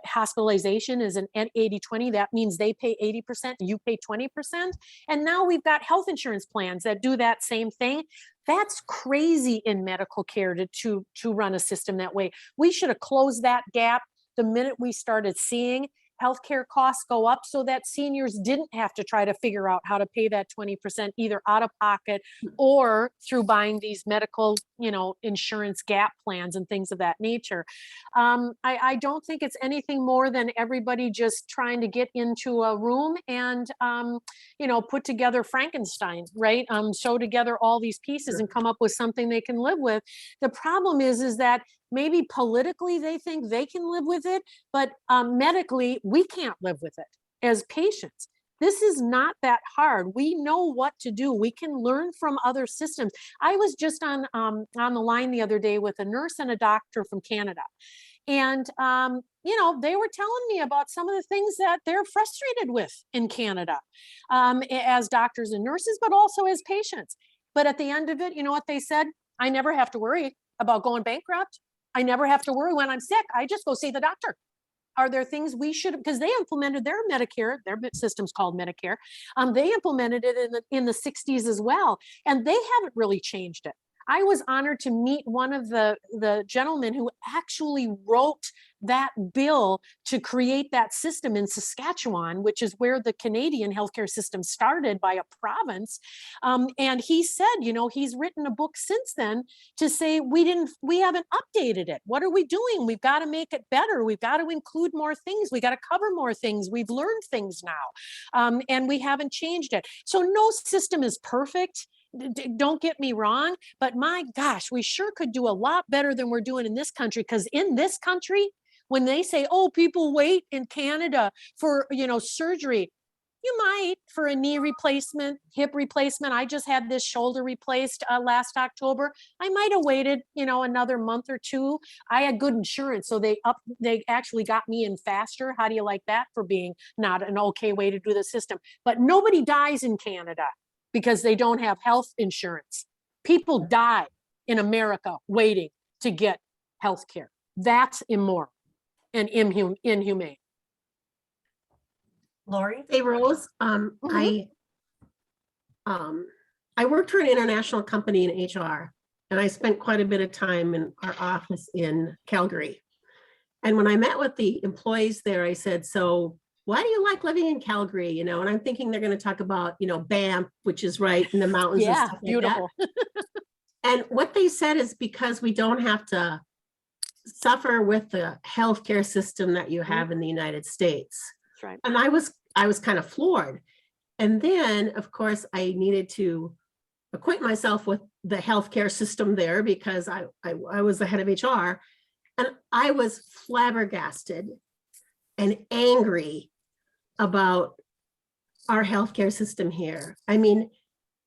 hospitalization is an 80-20. That means they pay 80%, you pay 20%. And now we've got health insurance plans that do that same thing. That's crazy in medical care to run a system that way. We should have closed that gap the minute we started seeing healthcare costs go up, so that seniors didn't have to try to figure out how to pay that 20% either out of pocket or through buying these medical, you know, insurance gap plans and things of that nature. I don't think it's anything more than everybody just trying to get into a room and, you know, put together Frankenstein, right? Sew together all these pieces and come up with something they can live with. The problem is that maybe politically they think they can live with it, but medically we can't live with it as patients. This is not that hard. We know what to do. We can learn from other systems. I was just on the line the other day with a nurse and a doctor from Canada. And, you know, they were telling me about some of the things that they're frustrated with in Canada as doctors and nurses, but also as patients. But at the end of it, you know what they said? I never have to worry about going bankrupt. I never have to worry when I'm sick. I just go see the doctor. Are there things we should, because they implemented their Medicare, their system's called Medicare. They implemented it in the 60s as well, and they haven't really changed it. I was honored to meet one of the gentlemen who actually wrote that bill to create that system in Saskatchewan, which is where the Canadian healthcare system started by a province. And he said, you know, he's written a book since then to say we haven't updated it. What are we doing? We've got to make it better. We've got to include more things. We got to cover more things. We've learned things now, and we haven't changed it. So no system is perfect. Don't get me wrong, but my gosh, we sure could do a lot better than we're doing in this country. Because in this country, when they say, oh, people wait in Canada for, you know, surgery, You might for a knee replacement, hip replacement. I just had this shoulder replaced last October. I might have waited, another month or two. I had good insurance, so they actually got me in faster. How do you like that for being not an okay way to do the system? But nobody dies in Canada because they don't have health insurance. People die in America waiting to get health care. That's immoral and inhumane. Lori? Hey, Rose, I worked for an international company in HR, and I spent quite a bit of time in our office in Calgary. And when I met with the employees there, I said, so why do you like living in Calgary? And I'm thinking they're going to talk about, Banff, which is right in the mountains. and Yeah, stuff like that. beautiful. And what they said is because we don't have to suffer with the healthcare system that you have in the United States. That's right. And I was kind of floored. And then, of course, I needed to acquaint myself with the healthcare system there because I was the head of HR. And I was flabbergasted and angry about our healthcare system here. I mean,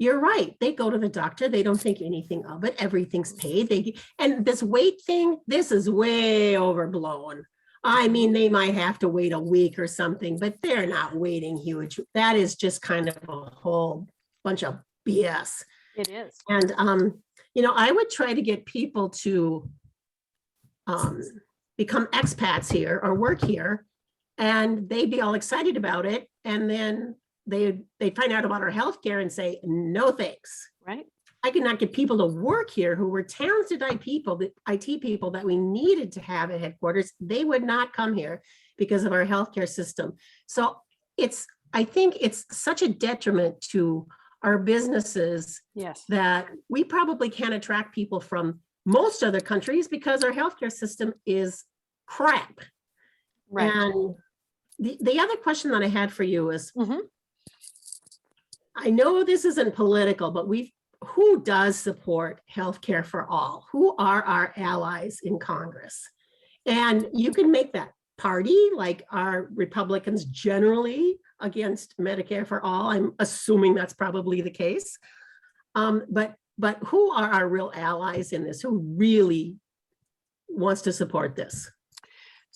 you're right. They go to the doctor. They don't think anything of it. Everything's paid. And this wait thing, this is way overblown. I mean, they might have to wait a week or something, but they're not waiting huge. That is just kind of a whole bunch of BS. It is. And, I would try to get people to become expats here or work here, and they'd be all excited about it. And then they'd find out about our healthcare and say, no, thanks. Right. I could not get people to work here who were talented IT people that we needed to have at headquarters. They would not come here because of our healthcare system. So I think it's such a detriment to our businesses Yes. that we probably can't attract people from most other countries because our healthcare system is crap. Right. And the other question that I had for you is, Mhm. I know this isn't political, but who does support healthcare for all? Who are our allies in Congress? And you can make that party, like are Republicans generally against Medicare for all? I'm assuming that's probably the case. But who are our real allies in this? Who really wants to support this?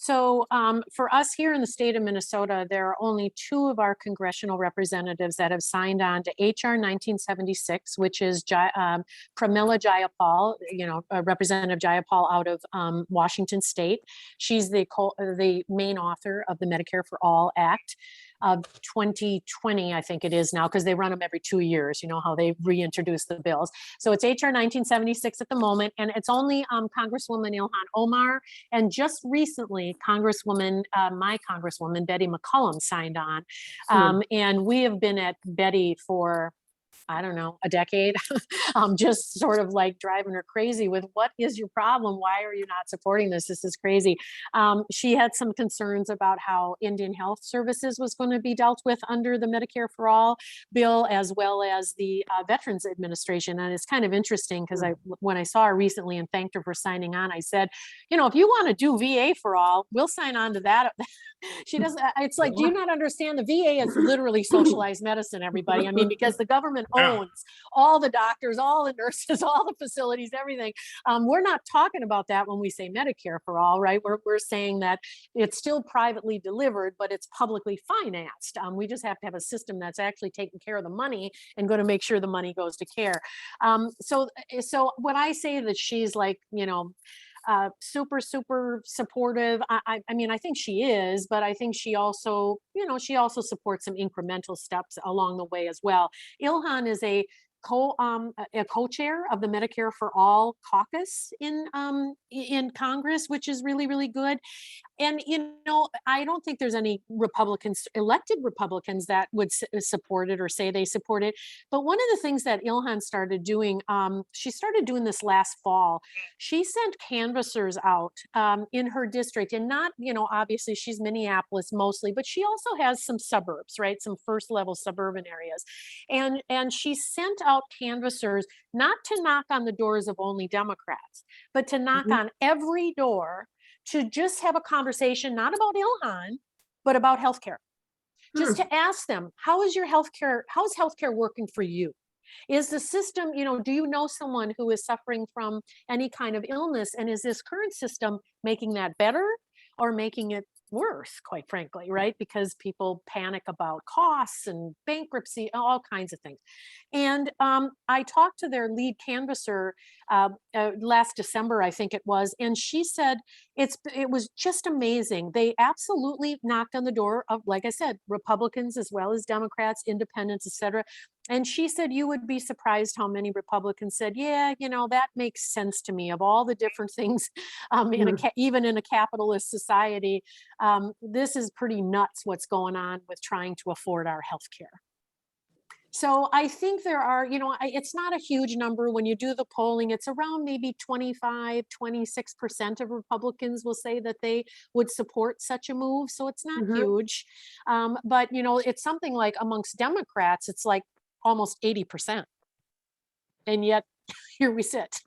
So for us here in the state of Minnesota, there are only 2 of our congressional representatives that have signed on to HR 1976, which is Pramila Jayapal, Representative Jayapal out of Washington State. She's the main author of the Medicare for All Act of 2020, I think it is now, because they run them every 2 years, how they reintroduce the bills. So it's HR 1976 at the moment, and it's only Congresswoman Ilhan Omar, and just recently, my Congresswoman, Betty McCollum signed on. And we have been at Betty for, I don't know, a decade, just sort of like driving her crazy with what is your problem? Why are you not supporting this? This is crazy. She had some concerns about how Indian Health Services was going to be dealt with under the Medicare for All bill, as well as the Veterans Administration. And it's kind of interesting because when I saw her recently and thanked her for signing on, I said, if you want to do VA for all, we'll sign on to that. She doesn't, it's like, do you not understand? The VA is literally socialized medicine, everybody. I mean, because the government owns all the doctors, all the nurses, all the facilities, everything. We're not talking about that when we say Medicare for all, right? We're saying that it's still privately delivered, but it's publicly financed. We just have to have a system that's actually taking care of the money and going to make sure the money goes to care. So when I say that she's like, super supportive, I mean, I think she is, but I think she also supports some incremental steps along the way as well. Ilhan is a co-chair of the Medicare for All caucus in Congress, which is really, really good. And, I don't think there's any elected Republicans that would support it or say they support it. But one of the things that Ilhan started doing, she started doing this last fall. She sent canvassers out in her district, and not, obviously she's Minneapolis mostly, but she also has some suburbs, right? Some first level suburban areas. And she sent out canvassers not to knock on the doors of only Democrats, but to knock on every door to just have a conversation, not about Ilhan, but about healthcare. just to ask them, how's healthcare working for you? Is the system, do you know someone who is suffering from any kind of illness? And is this current system making that better or making it worse, quite frankly, right? Because people panic about costs and bankruptcy, all kinds of things. And I talked to their lead canvasser last December, I think it was, and she said it was just amazing. They absolutely knocked on the door of, like I said, Republicans as well as Democrats, independents, et cetera. And she said, you would be surprised how many Republicans said, yeah, that makes sense to me. Of all the different things, even in a capitalist society, this is pretty nuts what's going on with trying to afford our health care. So I think there are, it's not a huge number. When you do the polling, it's around maybe 25, 26% of Republicans will say that they would support such a move. So it's not huge. But, it's something like amongst Democrats, it's like almost 80%. And yet here we sit.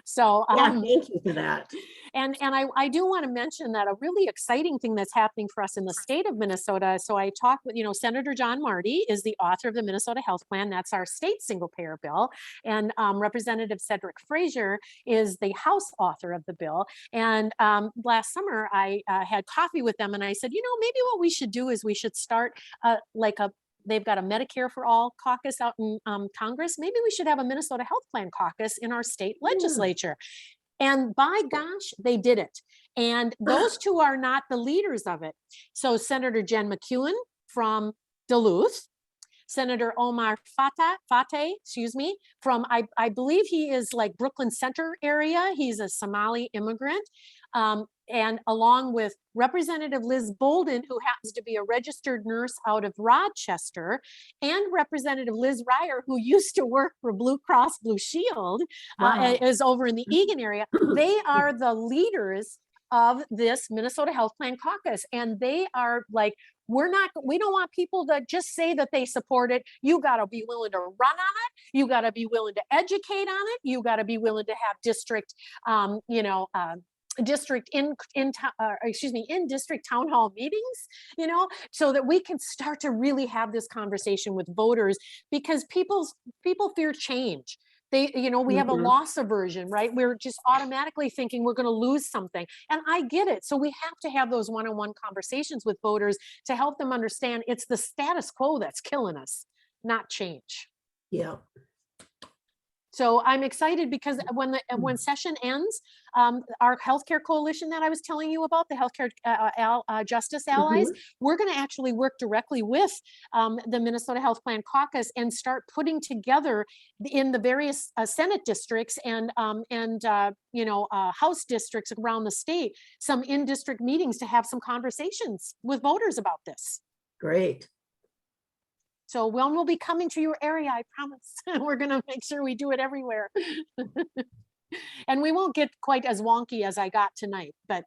So thank you for that. And I do want to mention that a really exciting thing that's happening for us in the state of Minnesota. So I talked with, Senator John Marty is the author of the Minnesota Health Plan. That's our state single payer bill. And Representative Cedric Frazier is the House author of the bill. And last summer I had coffee with them and I said, maybe what we should do is we should start they've got a Medicare for All caucus out in Congress. Maybe we should have a Minnesota Health Plan caucus in our state legislature. And by gosh, they did it. And those two are not the leaders of it. So Senator Jen McEwen from Duluth, Senator Omar Fateh, from, I believe he is like Brooklyn Center area. He's a Somali immigrant. And along with Representative Liz Bolden, who happens to be a registered nurse out of Rochester, and Representative Liz Ryer, who used to work for Blue Cross Blue Shield, is over in the Eagan area. They are the leaders of this Minnesota Health Plan caucus. And they are like, we don't want people to just say that they support it. You got to be willing to run on it. You got to be willing to educate on it. You got to be willing to have district, in district town hall meetings, so that we can start to really have this conversation with voters, because people fear change. We have a loss aversion, right? We're just automatically thinking we're going to lose something. And I get it. So we have to have those one-on-one conversations with voters to help them understand it's the status quo that's killing us, not change. Yeah. So I'm excited because when session ends, our healthcare coalition that I was telling you about, the healthcare justice allies, we're going to actually work directly with the Minnesota Health Plan Caucus and start putting together in the various Senate districts and House districts around the state some in-district meetings to have some conversations with voters about this. Great. So when we'll be coming to your area, I promise. We're going to make sure we do it everywhere. And we won't get quite as wonky as I got tonight, but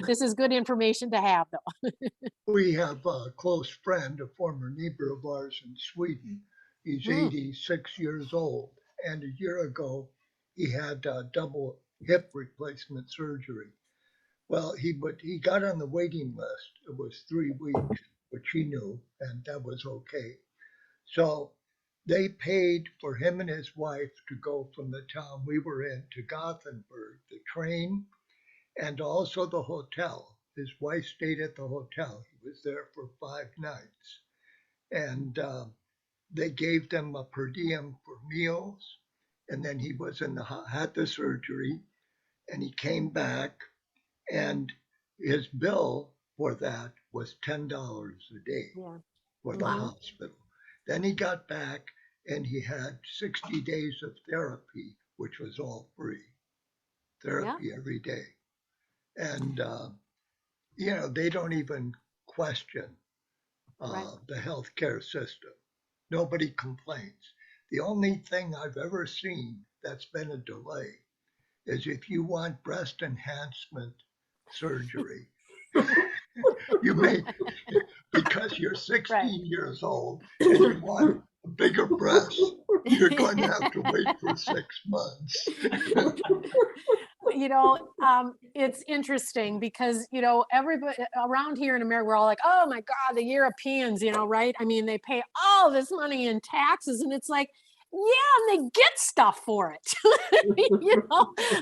this is good information to have, though. We have a close friend, a former neighbor of ours in Sweden. He's 86 years old. And a year ago, he had double hip replacement surgery. Well, he got on the waiting list. It was 3 weeks, which he knew, and that was okay. So they paid for him and his wife to go from the town we were in to Gothenburg, the train, and also the hotel. His wife stayed at the hotel. He was there for 5 nights. And they gave them a per diem for meals. And then he was had the surgery, and he came back, and his bill for that was $10 a day for the hospital. Then he got back and he had 60 days of therapy, which was all free. Therapy every day. And, they don't even question the healthcare system. Nobody complains. The only thing I've ever seen that's been a delay is if you want breast enhancement surgery, you may, because you're 16 years old and you want a bigger breast, you're going to have to wait for 6 months. it's interesting because, everybody around here in America, we're all like, oh my God, the Europeans, right? I mean, they pay all this money in taxes, and it's like, yeah, and they get stuff for it.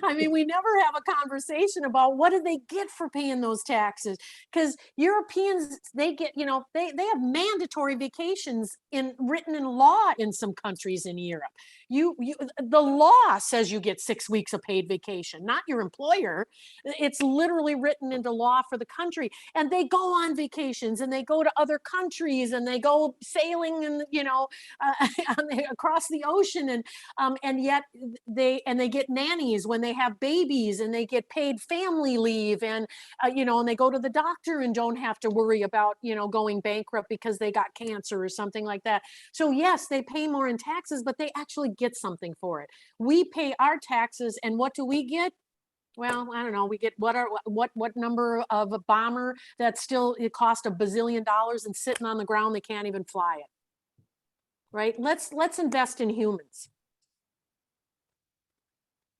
I mean, we never have a conversation about what do they get for paying those taxes, because Europeans, they get, they have mandatory vacations written in law in some countries in Europe. The law says you get 6 weeks of paid vacation, not your employer. It's literally written into law for the country, and they go on vacations and they go to other countries and they go sailing and across the ocean, and yet they get nannies when they have babies, and they get paid family leave, and and they go to the doctor and don't have to worry about going bankrupt because they got cancer or something like that. So yes, they pay more in taxes, but they actually get something for it. We pay our taxes, and what do we get? Well, I don't know. We get what number of a bomber that still it cost $1 bazillion and sitting on the ground, they can't even fly it. Right? Let's invest in humans.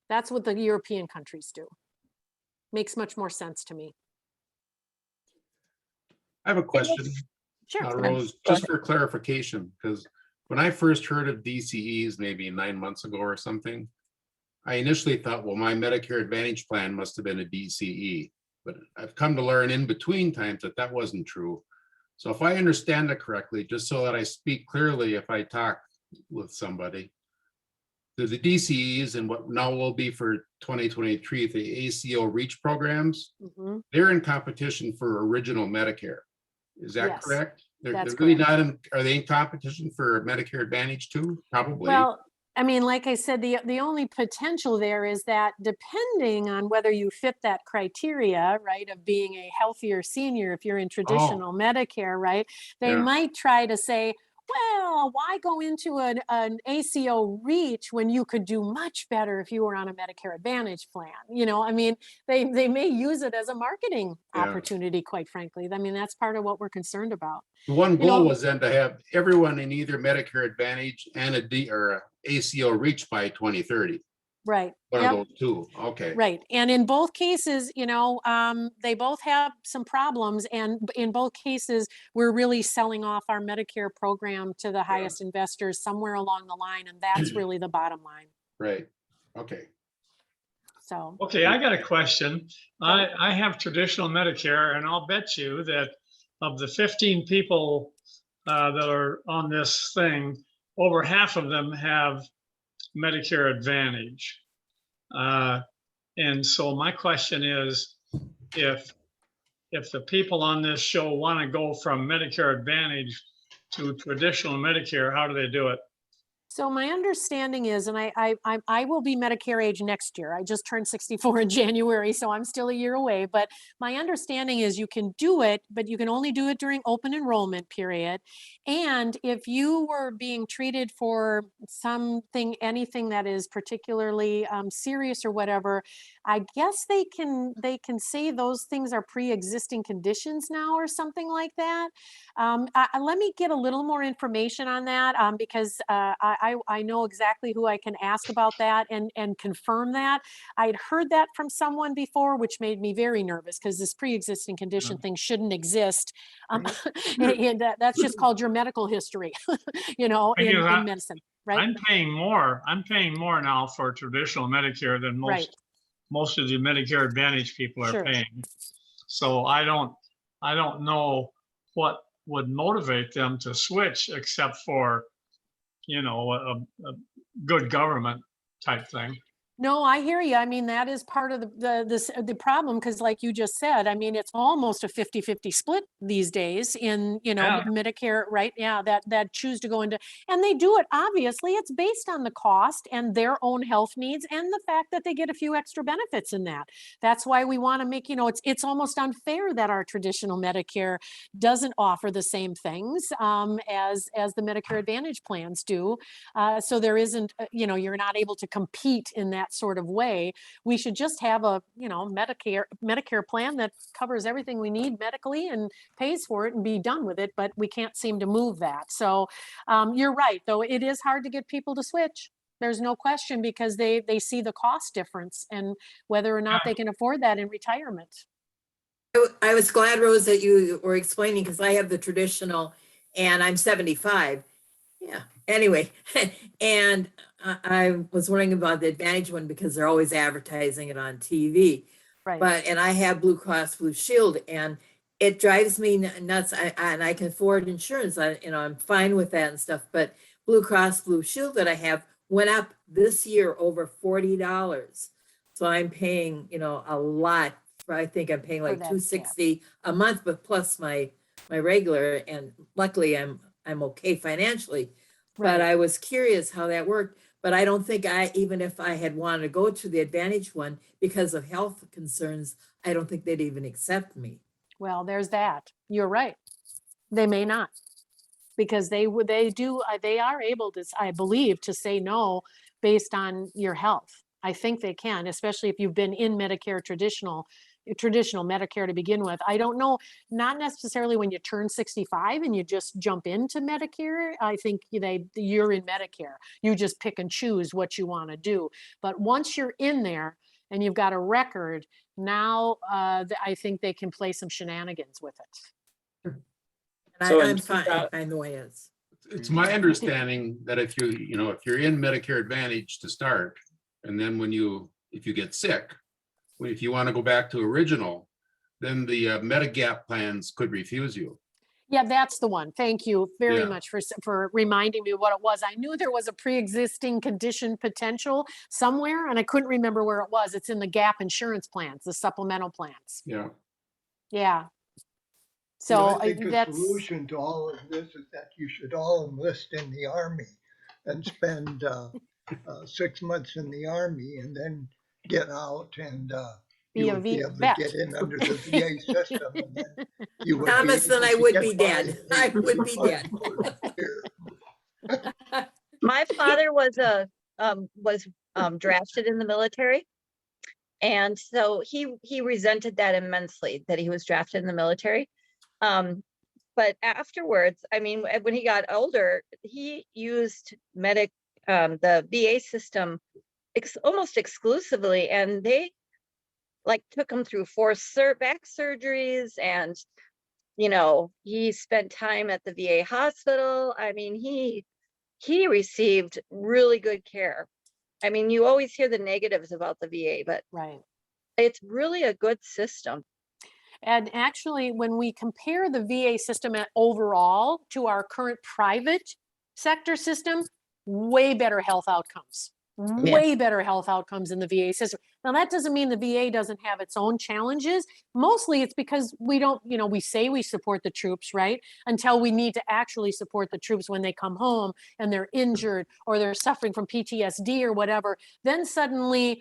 That's what the European countries do. Makes much more sense to me. I have a question, Sure. Rose, just for clarification, because when I first heard of DCEs maybe 9 months ago or something, I initially thought, well, my Medicare Advantage plan must have been a DCE, but I've come to learn in between times that that wasn't true. So if I understand it correctly, just so that I speak clearly if I talk with somebody, the DCEs and what now will be for 2023, the ACO REACH programs, they're in competition for original Medicare. Is that Yes, correct? They're that's really correct. not in, are they in competition for Medicare Advantage too? Probably. Well, I mean, like I said, the only potential there is that depending on whether you fit that criteria, right, of being a healthier senior, if you're in traditional Medicare, right, they Yeah. might try to say, well, why go into an ACO REACH when you could do much better if you were on a Medicare Advantage plan? I mean, they may use it as a marketing opportunity, quite frankly. I mean, that's part of what we're concerned about. The one goal was then to have everyone in either Medicare Advantage and a ACO REACH by 2030. Right. One Yep. of those two. Okay. Right. And in both cases, they both have some problems. And in both cases, we're really selling off our Medicare program to the highest investors somewhere along the line. And that's really the bottom line. Right. Okay. So. Okay, I got a question. I have traditional Medicare, and I'll bet you that of the 15 people that are on this thing, over half of them have Medicare Advantage. And so my question is, if the people on this show want to go from Medicare Advantage to traditional Medicare, how do they do it? So my understanding is, and I will be Medicare age next year. I just turned 64 in January, so I'm still a year away. But my understanding is you can do it, but you can only do it during open enrollment period. And if you were being treated for anything that is particularly serious or whatever, I guess they can say those things are pre-existing conditions now or something like that. Let me get a little more information on that because I know exactly who I can ask about that and confirm that. I'd heard that from someone before, which made me very nervous because this pre-existing condition thing shouldn't exist. And that's just called your medical history, in medicine, right? I'm paying more now for traditional Medicare than most of the Medicare Advantage people are paying. So I don't know what would motivate them to switch except for, a good government type thing. No, I hear you. I mean, that is part of the problem because like you just said, I mean, it's almost a 50-50 split these days in, Medicare, right? Yeah, that choose to go into, and they do it, obviously, it's based on the cost and their own health needs and the fact that they get a few extra benefits in that. That's why we want to make, it's almost unfair that our traditional Medicare doesn't offer the same things as the Medicare Advantage plans do. So there isn't, you're not able to compete in that sort of way. We should just have a Medicare plan that covers everything we need medically and pays for it and be done with it, but we can't seem to move that. So you're right, though it is hard to get people to switch. There's no question, because they see the cost difference and whether or not they can afford that in retirement. I was glad, Rose, that you were explaining, because I have the traditional and I'm 75. Yeah, anyway, and I was wondering about the Advantage one because they're always advertising it on TV. Right. But, and I have Blue Cross Blue Shield, and it drives me nuts. And I can afford insurance. I'm fine with that and stuff. But Blue Cross Blue Shield that I have went up this year over $40. So I'm paying, a lot. I think I'm paying like that, yeah. $260 a month, but plus my regular. And luckily I'm okay financially. But Right. I was curious how that worked. But I don't think even if I had wanted to go to the Advantage one because of health concerns, I don't think they'd even accept me. Well, there's that. You're right. They may not, because they are able to, I believe, to say no based on your health. I think they can, especially if you've been in Medicare traditional Medicare to begin with. I don't know, not necessarily when you turn 65 and you just jump into Medicare. I think you're in Medicare. You just pick and choose what you want to do. But once you're in there and you've got a record, now I think they can play some shenanigans with it. And So I'm fine. I know it is. It's my understanding that if you're in Medicare Advantage to start, and then if you get sick, if you want to go back to original, then the Medigap plans could refuse you. Yeah, that's the one. Thank you very Yeah. much for reminding me what it was. I knew there was a pre-existing condition potential somewhere, and I couldn't remember where it was. It's in the gap insurance plans, the supplemental plans. Yeah. Yeah. So I think the that's solution to all of this is that you should all enlist in the Army and spend 6 months in the Army and then get out and you would be able to vet. get in under the VA system. And then you would Thomas, be then able I to would get be by dead. and I pay would your be money dead. for a year. My father was drafted in the military. And so he resented that immensely, that he was drafted in the military. But afterwards, I mean, when he got older, he used the VA system almost exclusively, and they took him through 4 back surgeries, and he spent time at the VA hospital. I mean, he received really good care. I mean, you always hear the negatives about the VA, but right. it's really a good system. And actually, when we compare the VA system overall to our current private sector system, way better health outcomes. Way better health outcomes in the VA system. Now, that doesn't mean the VA doesn't have its own challenges. Mostly it's because we don't, we say we support the troops, right? Until we need to actually support the troops when they come home and they're injured or they're suffering from PTSD or whatever. Then suddenly,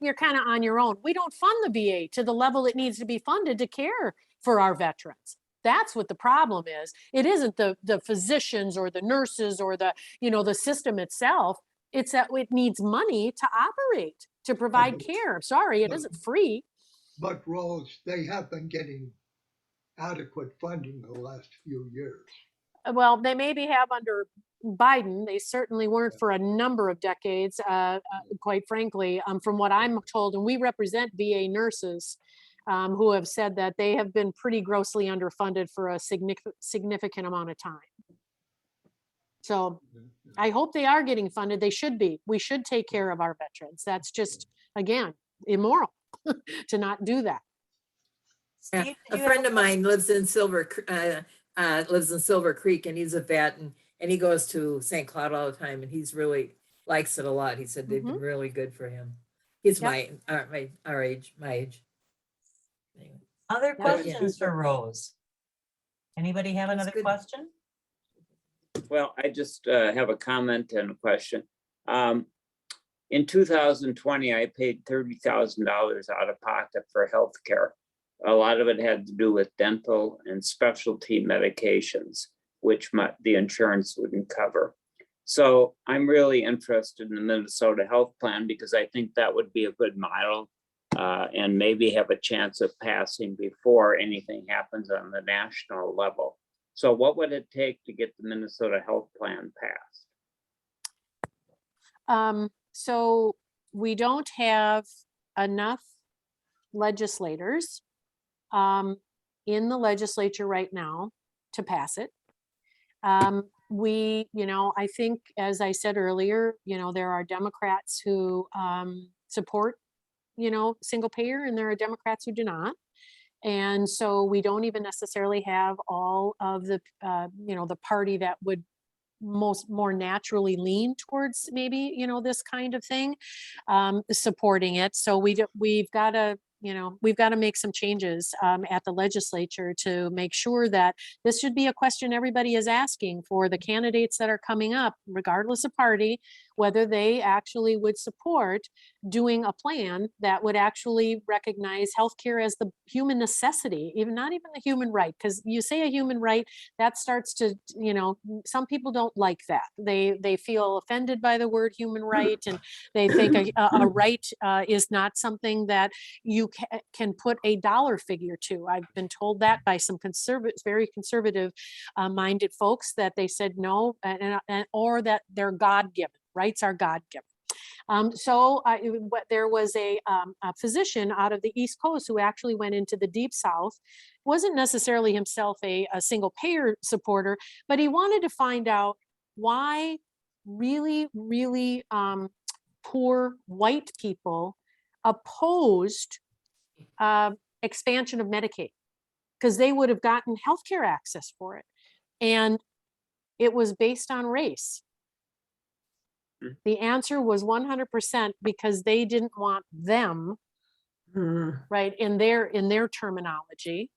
you're kind of on your own. We don't fund the VA to the level it needs to be funded to care for our veterans. That's what the problem is. It isn't the physicians or the nurses or the system itself. It's that it needs money to operate, to provide care. I'm sorry, it isn't free. But Rose, they have been getting adequate funding the last few years. Well, they maybe have under Biden. They certainly weren't for a number of decades, quite frankly, from what I'm told. And we represent VA nurses who have said that they have been pretty grossly underfunded for a significant amount of time. So I hope they are getting funded. They should be. We should take care of our veterans. That's just, again, immoral to not do that. Yeah. Steve, A friend of mine lives in Silver Creek, and he's a vet, and he goes to St. Cloud all the time, and he's really likes it a lot. He said they've been really good for him. He's our age, my age. Anyway. Other Yeah. questions for Rose? Anybody have another good. question? Well, I just have a comment and a question. In 2020, I paid $30,000 out of pocket for healthcare. A lot of it had to do with dental and specialty medications, which the insurance wouldn't cover. So I'm really interested in the Minnesota health plan because I think that would be a good model and maybe have a chance of passing before anything happens on the national level. So what would it take to get the Minnesota health plan So we don't have enough legislators in the legislature right now to pass it. I think, as I said earlier, there are Democrats who support, single payer, and there are Democrats who do not. And so we don't even necessarily have all of the, the party that would more naturally lean towards maybe, this kind of thing, supporting it. So we've got to make some changes at the legislature to make sure that this should be a question everybody is asking for the candidates that are coming up, regardless of party, whether they actually would support doing a plan that would actually recognize healthcare as the human necessity, not even the human right. Because you say a human right, that starts to, some people don't like that. They feel offended by the word human right, and they think a right is not something that you can put a dollar figure to. I've been told that by some very conservative minded folks, that they said no, or that they're God-given. Rights are God-given. There was a physician out of the East Coast who actually went into the Deep South, wasn't necessarily himself a single payer supporter, but he wanted to find out why really, really poor white people opposed expansion of Medicaid, because they would have gotten healthcare access for it. And it was based on race. The answer was 100% because they didn't want them, right, in their terminology.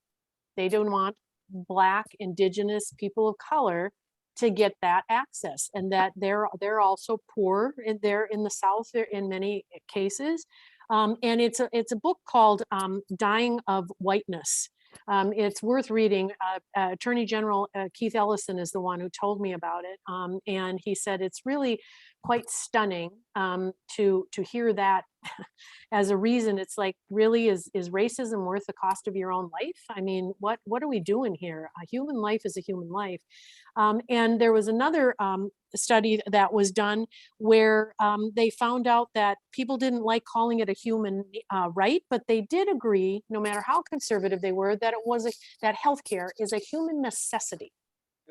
They don't want Black, Indigenous, people of color to get that access, and that they're also poor in the South in many cases. And it's a book called Dying of Whiteness. It's worth reading. Attorney General Keith Ellison is the one who told me about it. And he said it's really quite stunning to hear that as a reason. It's like, really, is racism worth the cost of your own life? I mean, what are we doing here? A human life is a human life. And there was another study that was done where they found out that people didn't like calling it a human right, but they did agree, no matter how conservative they were, that that healthcare is a human necessity.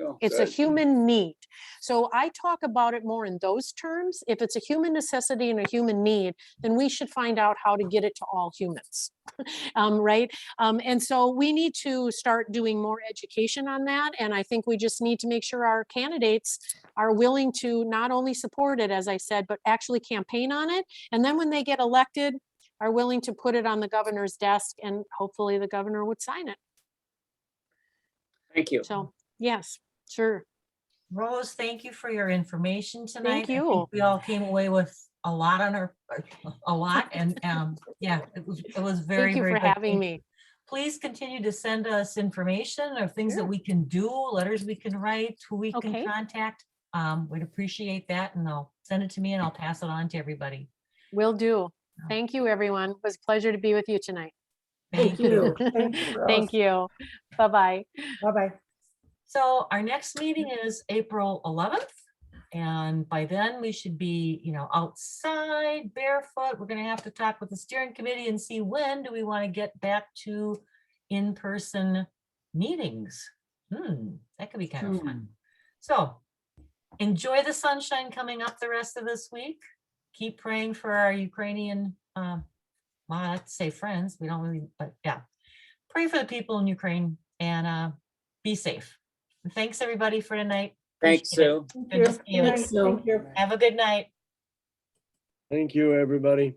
Oh, It's a good. human need. So I talk about it more in those terms. If it's a human necessity and a human need, then we should find out how to get it to all humans, right? And so we need to start doing more education on that. And I think we just need to make sure our candidates are willing to not only support it, as I said, but actually campaign on it. And then when they get elected, are willing to put it on the governor's desk, and hopefully the governor would sign it. Thank you. So, yes, sure. Rose, thank you for your information tonight. Thank you. I think we all came away with a lot and yeah, it was very, Thank you very for good. having me. Please continue to send us information or things that we can do, letters we can write, who we can contact. We'd appreciate that, and I'll send it to me and I'll pass it on to everybody. Will do. Thank you, everyone. It was a pleasure to be with you tonight. Thank you. Thank you. Bye-bye. Bye-bye. So our next meeting is April 11th. And by then we should be, outside barefoot. We're going to have to talk with the steering committee and see when do we want to get back to in-person meetings. That could be kind of fun. So enjoy the sunshine coming up the rest of this week. Keep praying for our Ukrainian, well, I have to say friends. We don't really, but yeah. Pray for the people in Ukraine and be safe. And thanks everybody for tonight. Thanks, Sue. Good to see you. Thanks, Sue. Have a good night. Thank you, everybody.